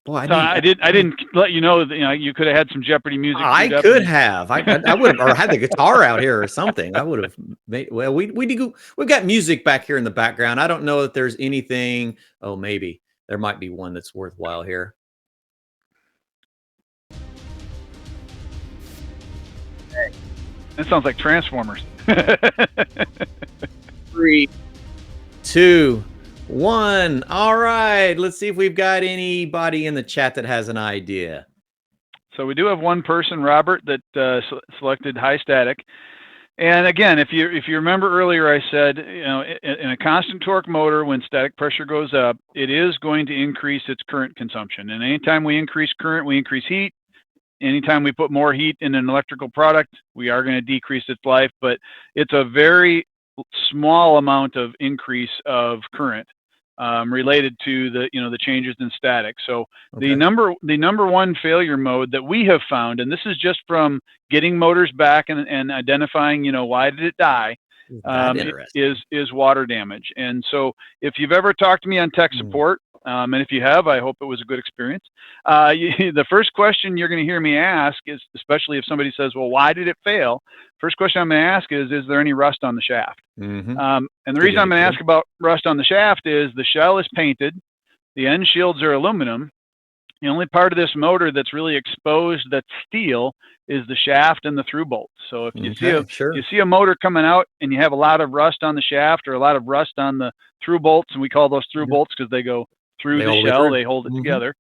Boy, I didn't let you know that you could have had some Jeopardy music. I could have. I would have, or had the guitar out here or something. I would have made. Well, we've got music back here in the background. I don't know that there's anything. Oh, maybe there might be one that's worthwhile here. That sounds like Transformers. 3, 2, 1. All right. Let's see if we've got anybody in the chat that has an idea. So we do have one person, Robert, that selected high static. And again, if you remember earlier, I said, in a constant torque motor, when static pressure goes up, it is going to increase its current consumption. And anytime we increase current, we increase heat. Anytime we put more heat in an electrical product, we are going to decrease its life, but it's a very small amount of increase of current related to the changes in static. So okay. the number one failure mode that we have found, and this is just from getting motors back and identifying, why did it die, is water damage. And so if you've ever talked to me on tech support, And if you have, I hope it was a good experience. The first question you're going to hear me ask is, especially if somebody says, well, why did it fail? First question I'm going to ask is there any rust on the shaft? Mm-hmm. And the Good reason I'm going to indicator. ask about rust on the shaft is the shell is painted, the end shields are aluminum. The only part of this motor that's really exposed that's steel is the shaft and the through bolts. So if you Okay, sure. see a motor coming out and you have a lot of rust on the shaft or a lot of rust on the through bolts, and we call those through Yeah. bolts because they go through They the all the way shell, through. they hold it Mm-hmm. together.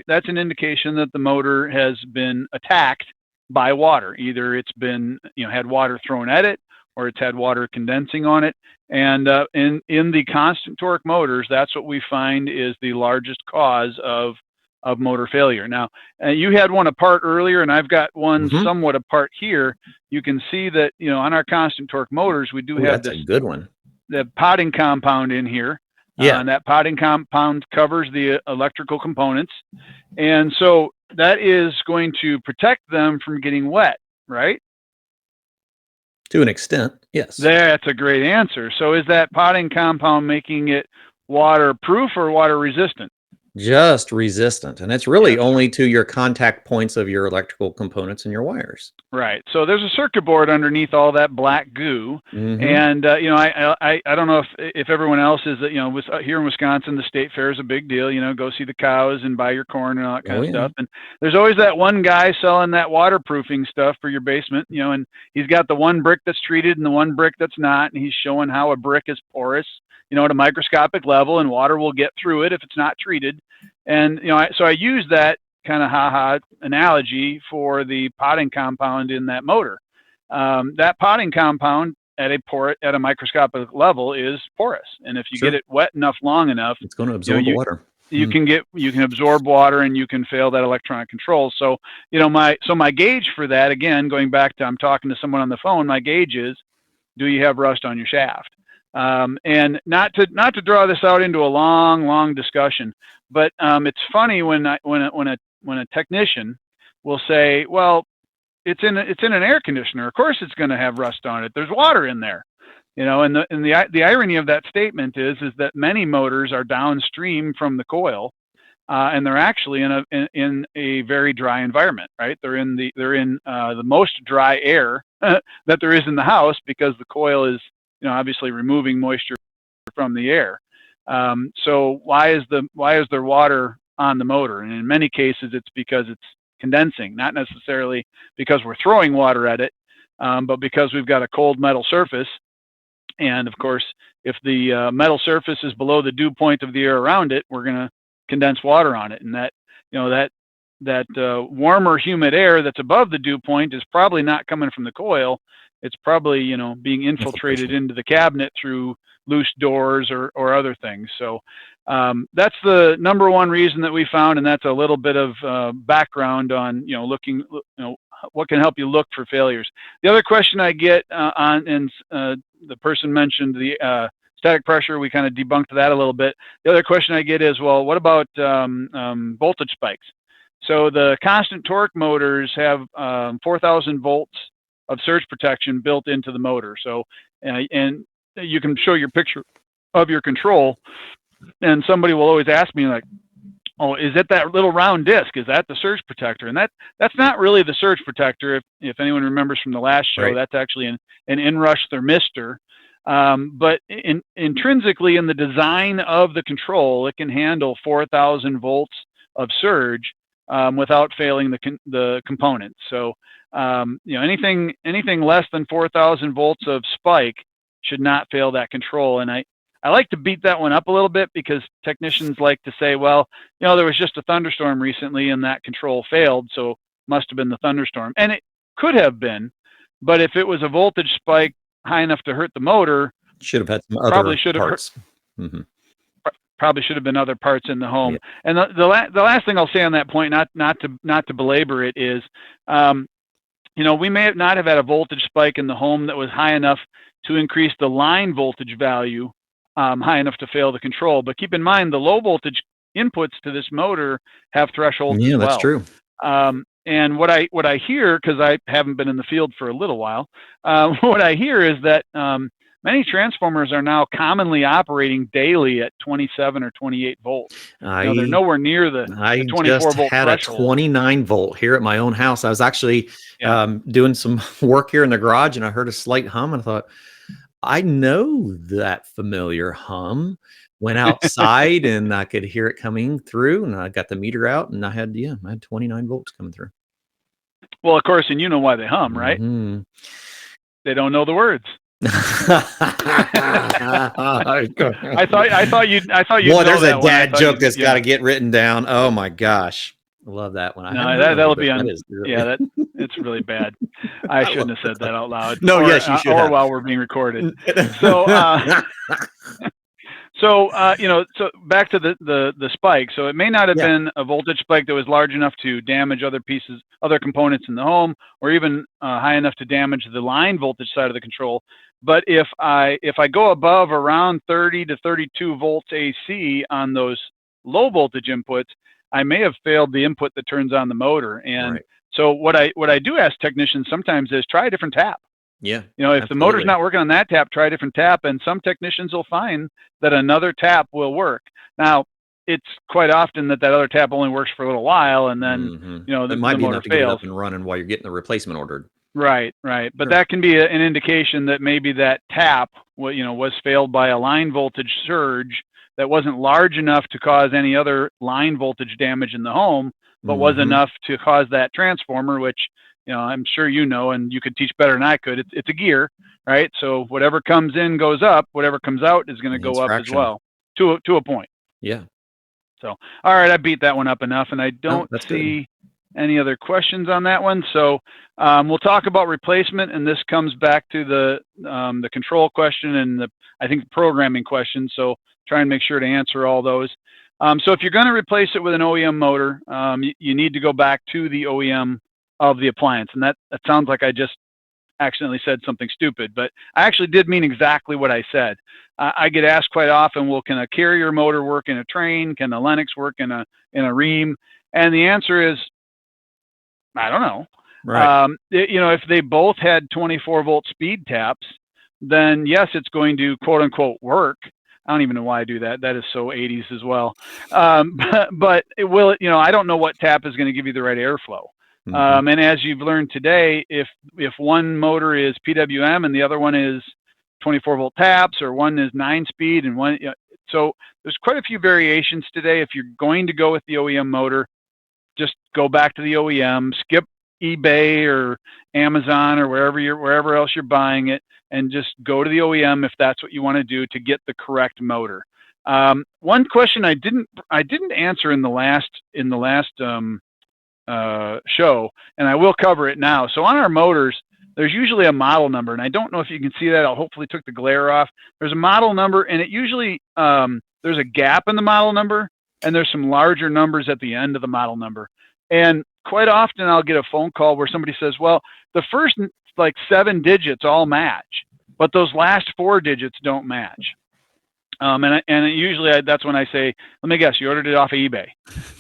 That's an indication that the motor has been attacked by water. Either it's been had water thrown at it, or it's had water condensing on it. And in the constant torque motors, that's what we find is the largest cause of motor failure. Now, you had one apart earlier, and I've got one Mm-hmm. somewhat apart here. You can see that on our constant torque motors, we do Ooh, have that's a good one. the potting compound in here. Yeah. And that potting compound covers the electrical components. And so that is going to protect them from getting wet, right? To an extent, yes. That's a great answer. So is that potting compound making it waterproof or water resistant? Just resistant. And it's really Yes. only to your contact points of your electrical components and your wires. Right. So there's a circuit board underneath all that black goo. Mm-hmm. And, I don't know if everyone else is, here in Wisconsin, the state fair is a big deal, go see the cows and buy your corn and all that kind of stuff. And there's always that one guy selling that waterproofing stuff for your basement, and he's got the one brick that's treated and the one brick that's not. And he's showing how a brick is porous, at a microscopic level, and water will get through it if it's not treated. And, so I use that kind of ha-ha analogy for the potting compound in that motor. That potting compound at a microscopic level is porous, and if you get it wet enough long enough, it's going to absorb the water. You can absorb water, and you can fail that electronic control. So my gauge for that, again, going back to I'm talking to someone on the phone, my gauge is, do you have rust on your shaft? And not to draw this out into a long discussion, but it's funny when a technician will say, well, it's in an air conditioner. Of course it's going to have rust on it. There's water in there. And the irony of that statement is that many motors are downstream from the coil, and they're actually in a very dry environment, right? They're in the most dry air that there is in the house, because the coil is obviously removing moisture from the air. So why is there water on the motor? And in many cases, it's because it's condensing, not necessarily because we're throwing water at it, but because we've got a cold metal surface. And of course, if the metal surface is below the dew point of the air around it, we're going to condense water on it. And that warmer, humid air that's above the dew point is probably not coming from the coil. It's probably being infiltrated into the cabinet through loose doors or other things. So that's the number one reason that we found, and that's a little bit of background on looking what can help you look for failures. The other question I get the person mentioned the static pressure. We kind of debunked that a little bit. The other question I get is, well, what about voltage spikes? So the constant torque motors have 4,000 volts of surge protection built into the motor. So, and you can show your picture of your control, and somebody will always ask me, like, oh, is it that little round disc? Is that the surge protector? And that's not really the surge protector. If anyone remembers from the last show, that's actually an inrush thermistor. But intrinsically in the design of the control, it can handle 4,000 volts of surge without failing the components. So anything less than 4,000 volts of spike should not fail that control. And I like to beat that one up a little bit, because technicians like to say, well, there was just a thunderstorm recently and that control failed, so it must have been the thunderstorm. And it could have been, but if it was a voltage spike high enough to hurt the motor, should have had some other parts. Probably should have been other parts in the home. Yeah. And the last thing I'll say on that point, not to belabor it, is we may not have had a voltage spike in the home that was high enough to increase the line voltage value high enough to fail the control. But keep in mind, the low voltage inputs to this motor have thresholds as well. Yeah, that's true. And what I hear, because I haven't been in the field for a little while, what I hear is that many transformers are now commonly operating daily at 27 or 28 volts. They're nowhere near the I 24 just volt had a threshold. 29 volt here at my own house. I was actually doing some work here in the garage, and I heard a slight hum, and I thought, I know that familiar hum. Went outside, and I could hear it coming through, and I got the meter out, and I had 29 volts coming through. Well, of course, and you know why they hum, right? Mm-hmm. They don't know the words. I thought you'd Boy, there's know a dad joke that's got to get written down. Oh my gosh, I love that one. No, that'll be on. It's really bad. I shouldn't have said that out loud. No, yes, you should. Or while we're being recorded. So, so back to the spike. So it may not have been a voltage spike that was large enough to damage other components in the home, or even high enough to damage the line voltage side of the control. But if I go above around 30 to 32 volts AC on those low voltage inputs, I may have failed the input that turns on the motor. And so what I do ask technicians sometimes is try a different tap. Yeah. If the motor's not working on that tap, try a different tap. And some technicians will find that another tap will work. Now, it's quite often that other tap only works for a little while, and then it might the be motor enough to get it fails. up and running while you're getting the replacement ordered. Right. But that can be an indication that maybe that tap, was failed by a line voltage surge that wasn't large enough to cause any other line voltage damage in the home, but was enough to cause that transformer, which, I'm sure and you could teach better than I could. It's a gear, right? So whatever comes in goes up, whatever comes out is going to go up as well, to a point. Yeah. So, all right, I beat that one up enough, and I don't see any other questions on that one. So we'll talk about replacement, and this comes back to the control question and I think the programming question. So try and make sure to answer all those. So if you're going to replace it with an OEM motor, you need to go back to the OEM of the appliance. And that sounds like I just accidentally said something stupid, but I actually did mean exactly what I said. I get asked quite often, well, can a carrier motor work in a train? Can a Lennox work in a ream? And the answer is, I don't know. Right. If they both had 24 volt speed taps, then yes, it's going to quote unquote work. I don't even know why I do that. That is so 80s as well. But it will, I don't know what tap is going to give you the right airflow. And as you've learned today, if one motor is PWM and the other one is 24 volt taps, or one is 9-speed and one, so there's quite a few variations today. If you're going to go with the OEM motor, just go back to the OEM, skip eBay or Amazon or wherever else you're buying it, and just go to the OEM if that's what you want to do to get the correct motor. One question I didn't answer in the last show, and I will cover it now. So on our motors, there's usually a model number, and I don't know if you can see that. I'll hopefully took the glare off. There's a model number, and it usually there's a gap in the model number, and there's some larger numbers at the end of the model number. And quite often I'll get a phone call where somebody says, well, the first 7 digits all match, but those last 4 digits don't match. And usually that's when I say, let me guess, you ordered it off of eBay.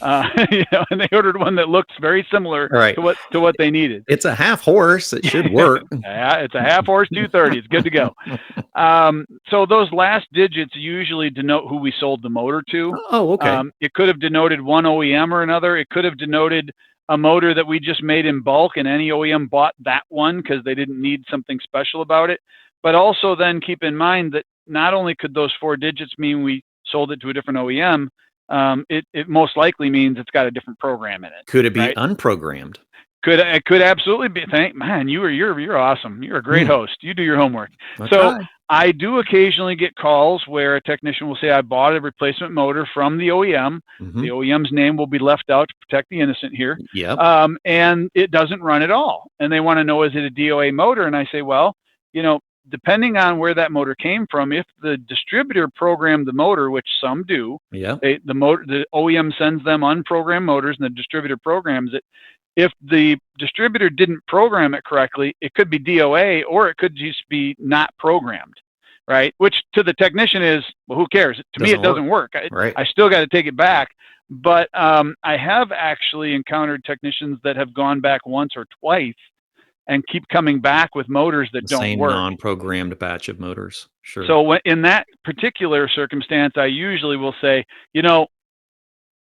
And they ordered one that looks very similar to what they needed. It's a half horse. It should work. It's a half horse 230. It's good to go. So those last digits usually denote who we sold the motor to. Oh, okay. It could have denoted one OEM or another. It could have denoted a motor that we just made in bulk, and any OEM bought that one because they didn't need something special about it. But also then keep in mind that not only could those 4 digits mean we sold it to a different OEM, it most likely means it's got a different program in it. Could it be unprogrammed? It could absolutely be. Man, you're awesome. You're a great host. You do your homework. I do occasionally get calls where a technician will say, I bought a replacement motor from the OEM. The OEM's name will be left out to protect the innocent here. Yep. And it doesn't run at all. And they want to know, is it a DOA motor? And I say, well, depending on where that motor came from, if the distributor programmed the motor, which some do, the OEM sends them unprogrammed motors and the distributor programs it. If the distributor didn't program it correctly, it could be DOA, or it could just be not programmed, right? Which to the technician is, well, who cares? To me, it doesn't work. I still got to take it back. But I have actually encountered technicians that have gone back once or twice and keep coming back with motors that The don't same work. non-programmed batch of motors. Sure. So in that particular circumstance, I usually will say,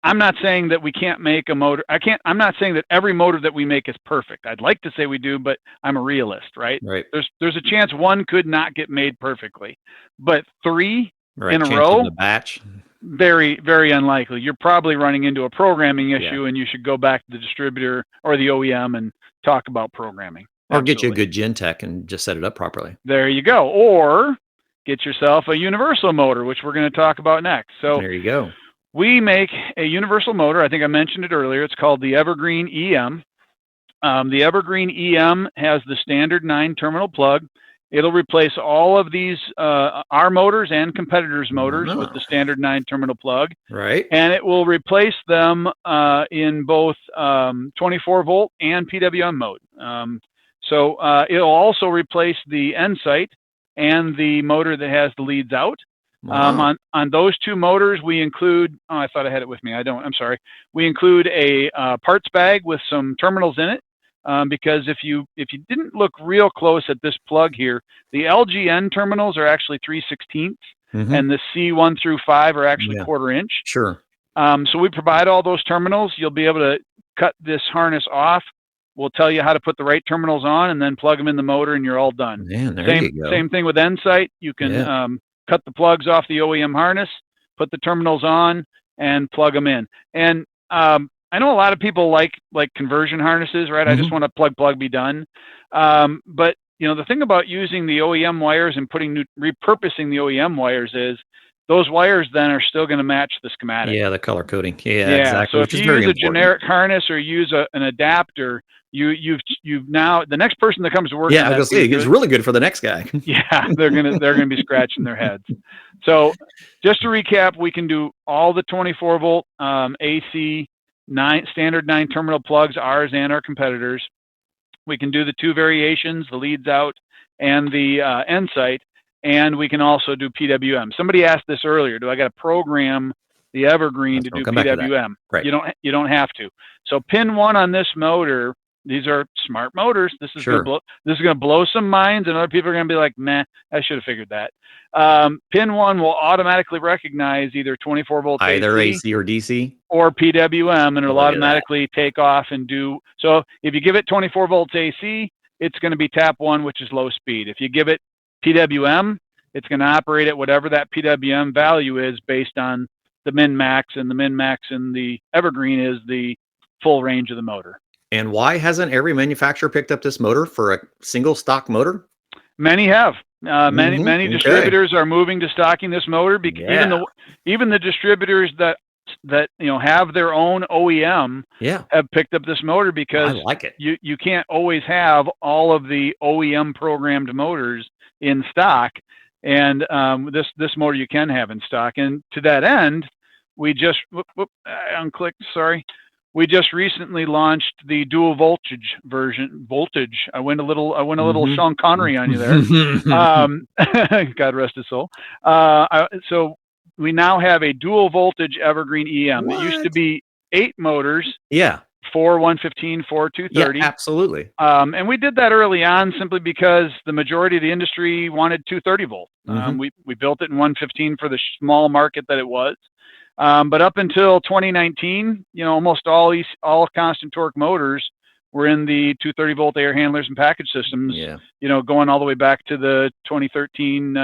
I'm not saying that we can't make a motor. I'm not saying that every motor that we make is perfect. I'd like to say we do, but I'm a realist, right? Right. There's a chance one could not get made perfectly, but 3 Right. in a Chance row, of the batch. very, very unlikely. You're probably running into a programming issue, and you should go back to the distributor or the OEM and talk about programming. Or get you a good Genteq and just set it up properly. There you go. Or get yourself a universal motor, which we're going to talk about next. So there you go. We make a universal motor. I think I mentioned it earlier. It's called the Evergreen EM. The Evergreen EM has the standard 9-terminal plug. It'll replace all of these, our motors and competitors' motors with the standard 9-terminal plug. Right. And it will replace them in both 24-volt and PWM mode. So it'll also replace the end sight and the motor that has the leads out. Wow. On those 2 motors, we include, I thought I had it with me. I don't, I'm sorry. We include a parts bag with some terminals in it. Because if you didn't look real close at this plug here, the LGN terminals are actually 3/16, and the C1 through 5 are actually 1/4 inch. Sure. So we provide all those terminals. You'll be able to cut this harness off. We'll tell you how to put the right terminals on, and then plug them in the motor, and you're all done. Man, there you go. Same thing with N-Sight. You can cut the plugs off the OEM harness, put the terminals on, and plug them in. And I know a lot of people like conversion harnesses, right? I just want to plug, be done. But the thing about using the OEM wires and repurposing the OEM wires is those wires then are still going to match the schematic. Yeah, the color coding. Yeah, exactly. So if you use a generic harness or use an adapter, you've now the next person that comes to work. Yeah, I was gonna say it's really good for the next guy. Yeah, they're gonna be scratching their heads. So just to recap, we can do all the 24-volt AC standard 9-terminal plugs, ours and our competitors. We can do the 2 variations, the leads out and the end sight, and we can also do PWM. Somebody asked this earlier. Do I got to program the Evergreen to do PWM? Right. You don't have to. So pin 1 on this motor. These are smart motors. This is going to blow some minds, and other people are going to be like, "Meh, I should have figured that." Pin 1 will automatically recognize either 24-volt either AC or DC or PWM, and it'll automatically take off and do. So if you give it 24 volts AC, it's going to be tap 1, which is low speed. If you give it PWM, it's going to operate at whatever that PWM value is based on the min-max, and the min-max in the Evergreen is the full range of the motor. And why hasn't every manufacturer picked up this motor for a single stock motor? Many have. Many distributors are moving to stocking this motor because even the distributors that have their own OEM have picked up this motor because I like it. You can't always have all of the OEM programmed motors in stock, and this motor you can have in stock. And to that end, we just we just recently launched the dual voltage version. I went a little Sean Connery on you there. God rest his soul. So we now have a dual voltage Evergreen EM. It used to be 8 motors. Yeah. 4 115, 4 230. Yeah, absolutely. And we did that early on simply because the majority of the industry wanted 230 volt. We built it in 115 for the small market that it was. But up until 2019, almost all constant torque motors were in the 230 volt air handlers and package systems. Yeah. Going all the way back to the 2013,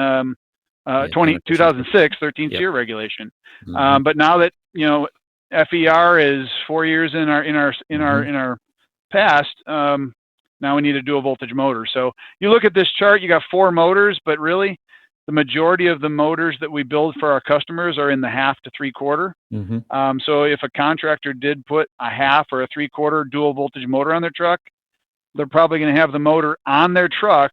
2006 13 SEER regulation. But now that FER is 4 years in our past, now we need a dual voltage motor. So you look at this chart, you got 4 motors, but really, the majority of the motors that we build for our customers are in the 1/2 to 3/4. So if a contractor did put a 1/2 or a 3/4 dual voltage motor on their truck, they're probably going to have the motor on their truck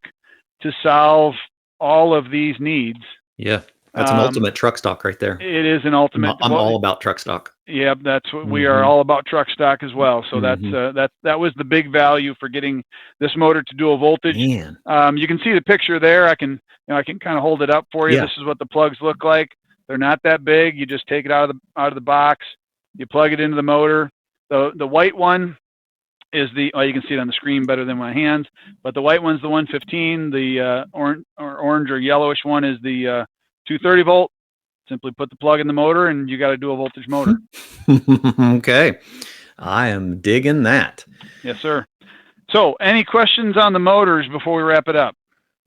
to solve all of these needs. Yeah, that's an ultimate truck stock right there. It is an ultimate. I'm all about truck stock. Yeah, that's what we are all about, truck stock as well. So that was the big value for getting this motor to dual voltage. You can see the picture there. I can kind of hold it up for you. Yeah. This is what the plugs look like. They're not that big. You just take it out of the box. You plug it into the motor. The white one is well, you can see it on the screen better than my hands, but the white one's the 115. The orange or yellowish one is the 230 volt. Simply put the plug in the motor, and you got a dual voltage motor. Okay, I am digging that. Yes, sir. So, any questions on the motors before we wrap it up?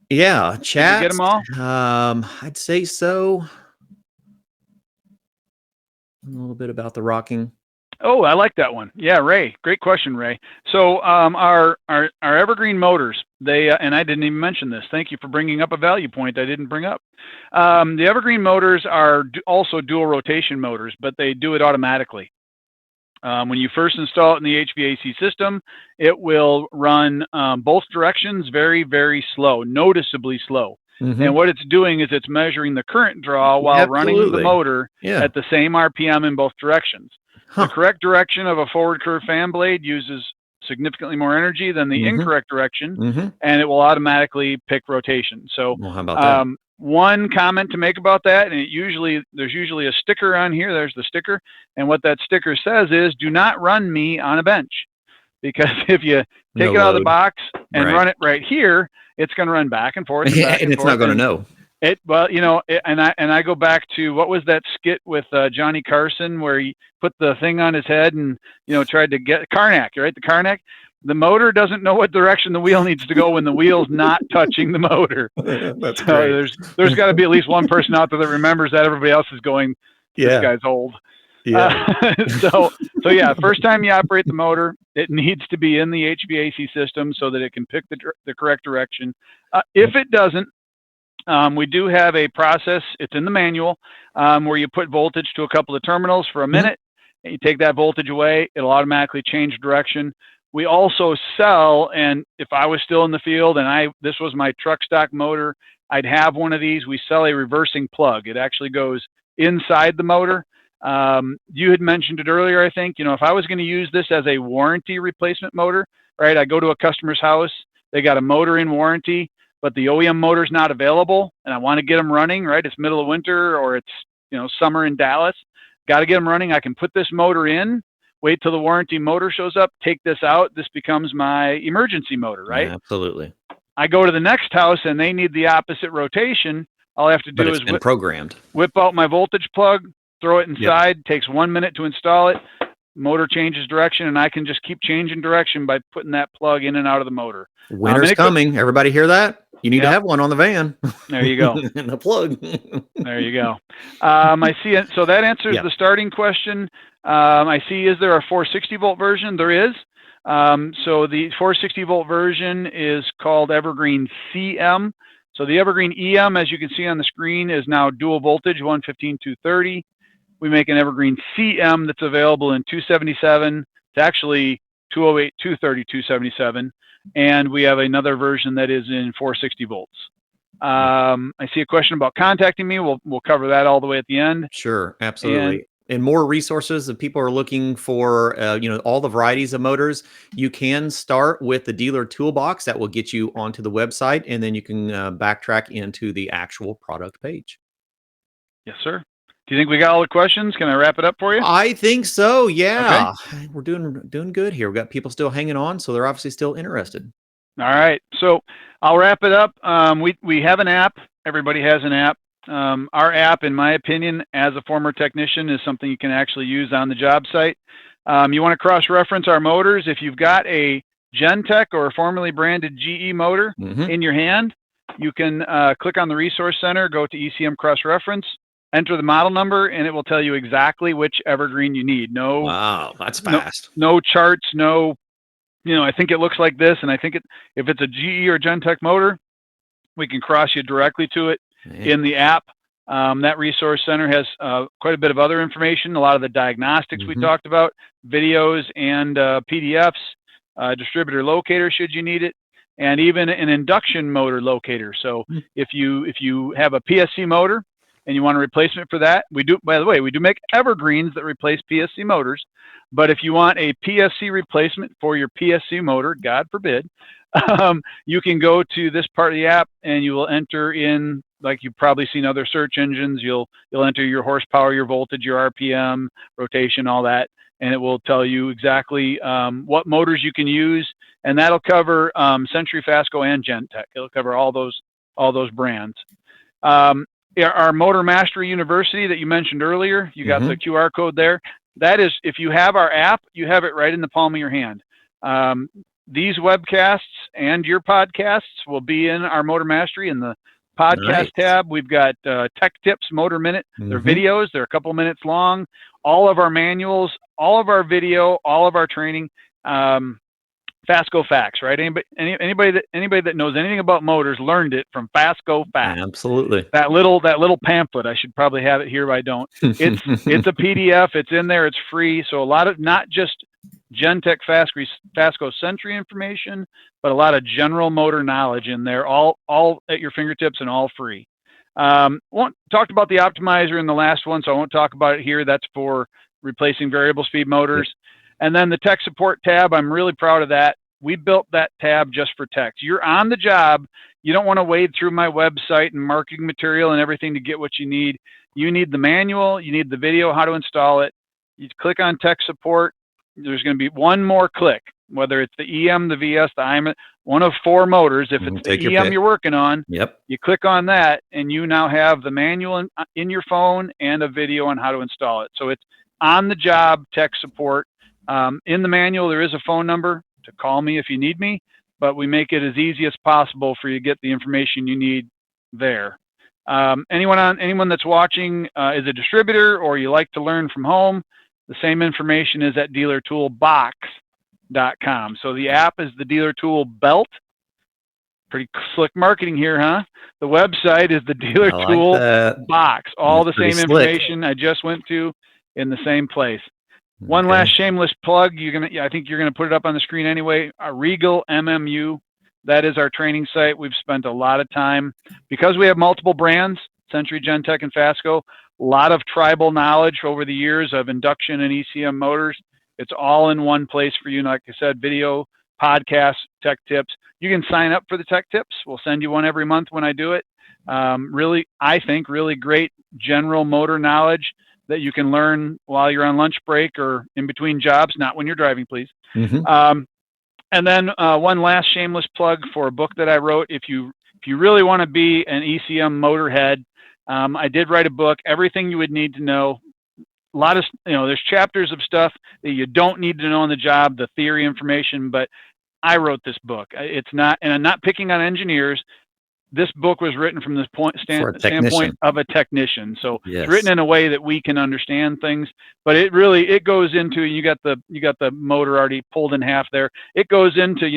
Yeah, chat. Did we get them all? I'd say so. A little bit about the rocking. Oh, I like that one. Yeah, Ray. Great question, Ray. So our Evergreen motors, they and I didn't even mention this. Thank you for bringing up a value point I didn't bring up. The Evergreen motors are also dual rotation motors, but they do it automatically. When you first install it in the HVAC system, it will run both directions very, very slow, noticeably slow. And what it's doing is it's measuring the current draw while running the motor at the same RPM in both directions. The correct direction of a forward curve fan blade uses significantly more energy than the incorrect direction, and it will automatically pick rotation. So how about that? One comment to make about that, and there's usually a sticker on here. There's the sticker, and what that sticker says is, do not run me on a bench. Because if you take it out of the box and run it right here, it's going to run back and forth. And it's not going to know. Well, and I go back to, what was that skit with Johnny Carson where he put the thing on his head and tried to get Karnak, right? The Karnak. The motor doesn't know what direction the wheel needs to go when the wheel's not touching the motor. That's great. There's got to be at least one person out there that remembers that. Everybody else is going, this guy's old. Yeah. So yeah, first time you operate the motor, it needs to be in the HVAC system so that it can pick the correct direction. If it doesn't, we do have a process, it's in the manual, where you put voltage to a couple of terminals for a minute, and you take that voltage away, it'll automatically change direction. We also sell, and if I was still in the field and this was my truck stock motor, I'd have one of these. We sell a reversing plug. It actually goes inside the motor. You had mentioned it earlier, I think. If I was going to use this as a warranty replacement motor, right, I go to a customer's house, they got a motor in warranty, but the OEM motor's not available, and I want to get them running, right? It's middle of winter or it's summer in Dallas. Got to get them running. I can put this motor in, wait till the warranty motor shows up, take this out. This becomes my emergency motor, right? Yeah, absolutely. I go to the next house and they need the opposite rotation. All I have to do is whip out my voltage plug, throw it inside. Takes 1 minute to install it. Motor changes direction, and I can just keep changing direction by putting that plug in and out of the motor. Winter's coming. Everybody hear that? You need to have one on the van. There you go. And a plug. There you go. I see it. So that answers the starting question. I see, is there a 460 volt version? There is. So the 460 volt version is called Evergreen CM. So the Evergreen EM, as you can see on the screen, is now dual voltage, 115, 230. We make an Evergreen CM that's available in 277. It's actually 208, 230, 277. And we have another version that is in 460 volts. I see a question about contacting me. We'll cover that all the way at the end. Sure, absolutely. And more resources if people are looking for, all the varieties of motors. You can start with the dealer toolbox that will get you onto the website, and then you can backtrack into the actual product page. Yes, sir. Do you think we got all the questions? Can I wrap it up for you? I think so. Yeah, okay. We're doing good here. We've got people still hanging on, so they're obviously still interested. All right, so I'll wrap it up. We have an app. Everybody has an app. Our app, in my opinion, as a former technician, is something you can actually use on the job site. You want to cross-reference our motors. If you've got a Genteq or a formerly branded GE motor in your hand, you can click on the Resource Center, go to ECM cross-reference, enter the model number, and it will tell you exactly which Evergreen you need. Wow, that's fast. No charts, I think it looks like this, and I think if it's a GE or Genteq motor, we can cross you directly to it in the app. That Resource Center has quite a bit of other information, a lot of the diagnostics we talked about, videos and PDFs, distributor locator should you need it, and even an induction motor locator. So if you have a PSC motor and you want a replacement for that, by the way, we do make Evergreens that replace PSC motors. But if you want a PSC replacement for your PSC motor, God forbid, you can go to this part of the app and you will enter in like you've probably seen other search engines. You'll enter your horsepower, your voltage, your RPM, rotation, all that, and it will tell you exactly what motors you can use, and that'll cover Century, Fasco, and Genteq. It'll cover all those brands. Our Motor Mastery University that you mentioned earlier, you got the QR code there. That is, if you have our app, you have it right in the palm of your hand. These webcasts and your podcasts will be in our Motor Mastery in the podcast tab. We've got Tech Tips, Motor Minute. They're videos. They're a couple minutes long. All of our manuals, all of our video, all of our training. Fasco Facts, right? Anybody that knows anything about motors learned it from Fasco Facts. Absolutely. That little pamphlet. I should probably have it here, but I don't. It's a PDF. It's in there. It's free. So a lot of not just Genteq Fasco Century information, but a lot of general motor knowledge in there, all at your fingertips and all free. Talked about the optimizer in the last one, so I won't talk about it here. That's for replacing variable speed motors. And then the tech support tab, I'm really proud of that. We built that tab just for techs. You're on the job. You don't want to wade through my website and marketing material and everything to get what you need. You need the manual. You need the video, how to install it. You click on tech support. There's going to be one more click, whether it's the EM, the VS, the IM, one of 4 motors. If it's the EM you're working on, you click on that, and you now have the manual in your phone and a video on how to install it. So it's on-the-job tech support. In the manual, there is a phone number to call me if you need me, but we make it as easy as possible for you to get the information you need there. Anyone that's watching is a distributor, or you like to learn from home, the same information is at dealertoolbox.com. So the app is the Dealer Tool Belt. Pretty slick marketing here, huh? The website is the Dealer Tool Box. All the same information I just went to in the same place. One last shameless plug. I think you're gonna put it up on the screen anyway. Regal MMU, that is our training site. We've spent a lot of time because we have multiple brands, Century, Genteq, and Fasco. A lot of tribal knowledge over the years of induction and ECM motors. It's all in one place for you. Like I said, video, podcasts, tech tips. You can sign up for the tech tips. We'll send you one every month when I do it. I think really great general motor knowledge that you can learn while you're on lunch break or in between jobs, not when you're driving, please. And then one last shameless plug for a book that I wrote. If you really want to be an ECM motorhead, I did write a book, Everything You Would Need to Know. A lot of, there's chapters of stuff that you don't need to know on the job, the theory information, but I wrote this book. It's not, and I'm not picking on engineers. This book was written from the standpoint of a technician. So it's written in a way that we can understand things, but it goes into, you got the motor already pulled in half there. It goes into,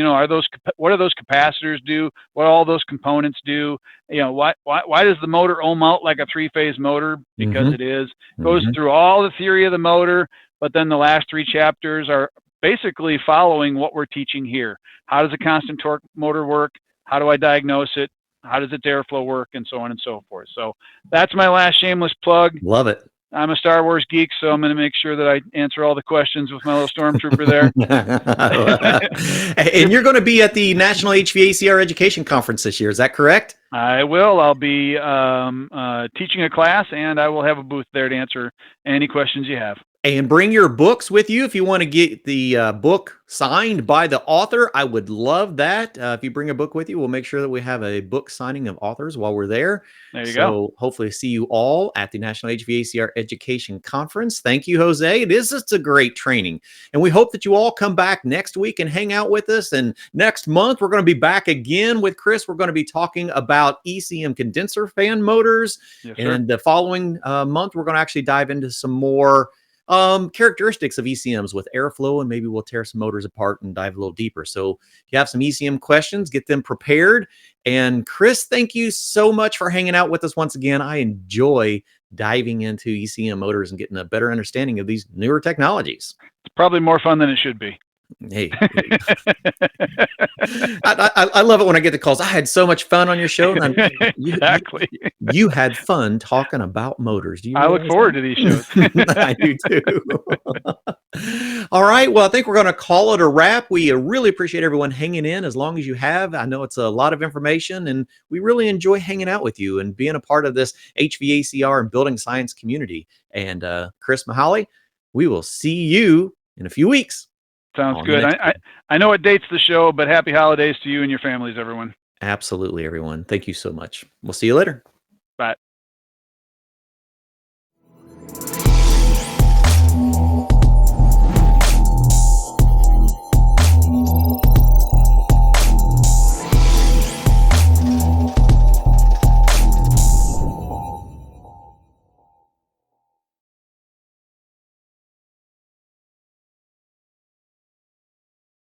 what do those capacitors do? What all those components do? Why does the motor ohm out like a 3-phase motor? Because it is. Goes through all the theory of the motor, but then the last 3 chapters are basically following what we're teaching here. How does a constant torque motor work? How do I diagnose it? How does its airflow work, and so on and so forth. So that's my last shameless plug. Love it. I'm a Star Wars geek, so I'm going to make sure that I answer all the questions with my little stormtrooper there. And you're going to be at the National HVACR Education Conference this year. Is that correct? I will. I'll be teaching a class, and I will have a booth there to answer any questions you have. And bring your books with you if you want to get the book signed by the author. I would love that. If you bring a book with you, we'll make sure that we have a book signing of authors while we're there. There you go. Hopefully see you all at the National HVACR Education Conference. Thank you, Jose. It is just a great training. And we hope that you all come back next week and hang out with us. And next month, we're going to be back again with Chris. We're going to be talking about ECM condenser fan motors. Yes, sir. And the following month, we're going to actually dive into some more characteristics of ECMs with airflow, and maybe we'll tear some motors apart and dive a little deeper. So if you have some ECM questions, get them prepared. And Chris, thank you so much for hanging out with us once again. I enjoy diving into ECM motors and getting a better understanding of these newer technologies. It's probably more fun than it should be. Hey, I love it when I get the calls. I had so much fun on your show. And Exactly. You had fun talking about motors. I look forward to these shows. I do too. All right. Well, I think we're going to call it a wrap. We really appreciate everyone hanging in as long as you have. I know it's a lot of information, and we really enjoy hanging out with you and being a part of this HVACR and building science community. And Chris Mahaly, we will see you in a few weeks. Sounds good. I know it dates the show, but happy holidays to you and your families, everyone. Absolutely, everyone. Thank you so much. We'll see you later. Bye.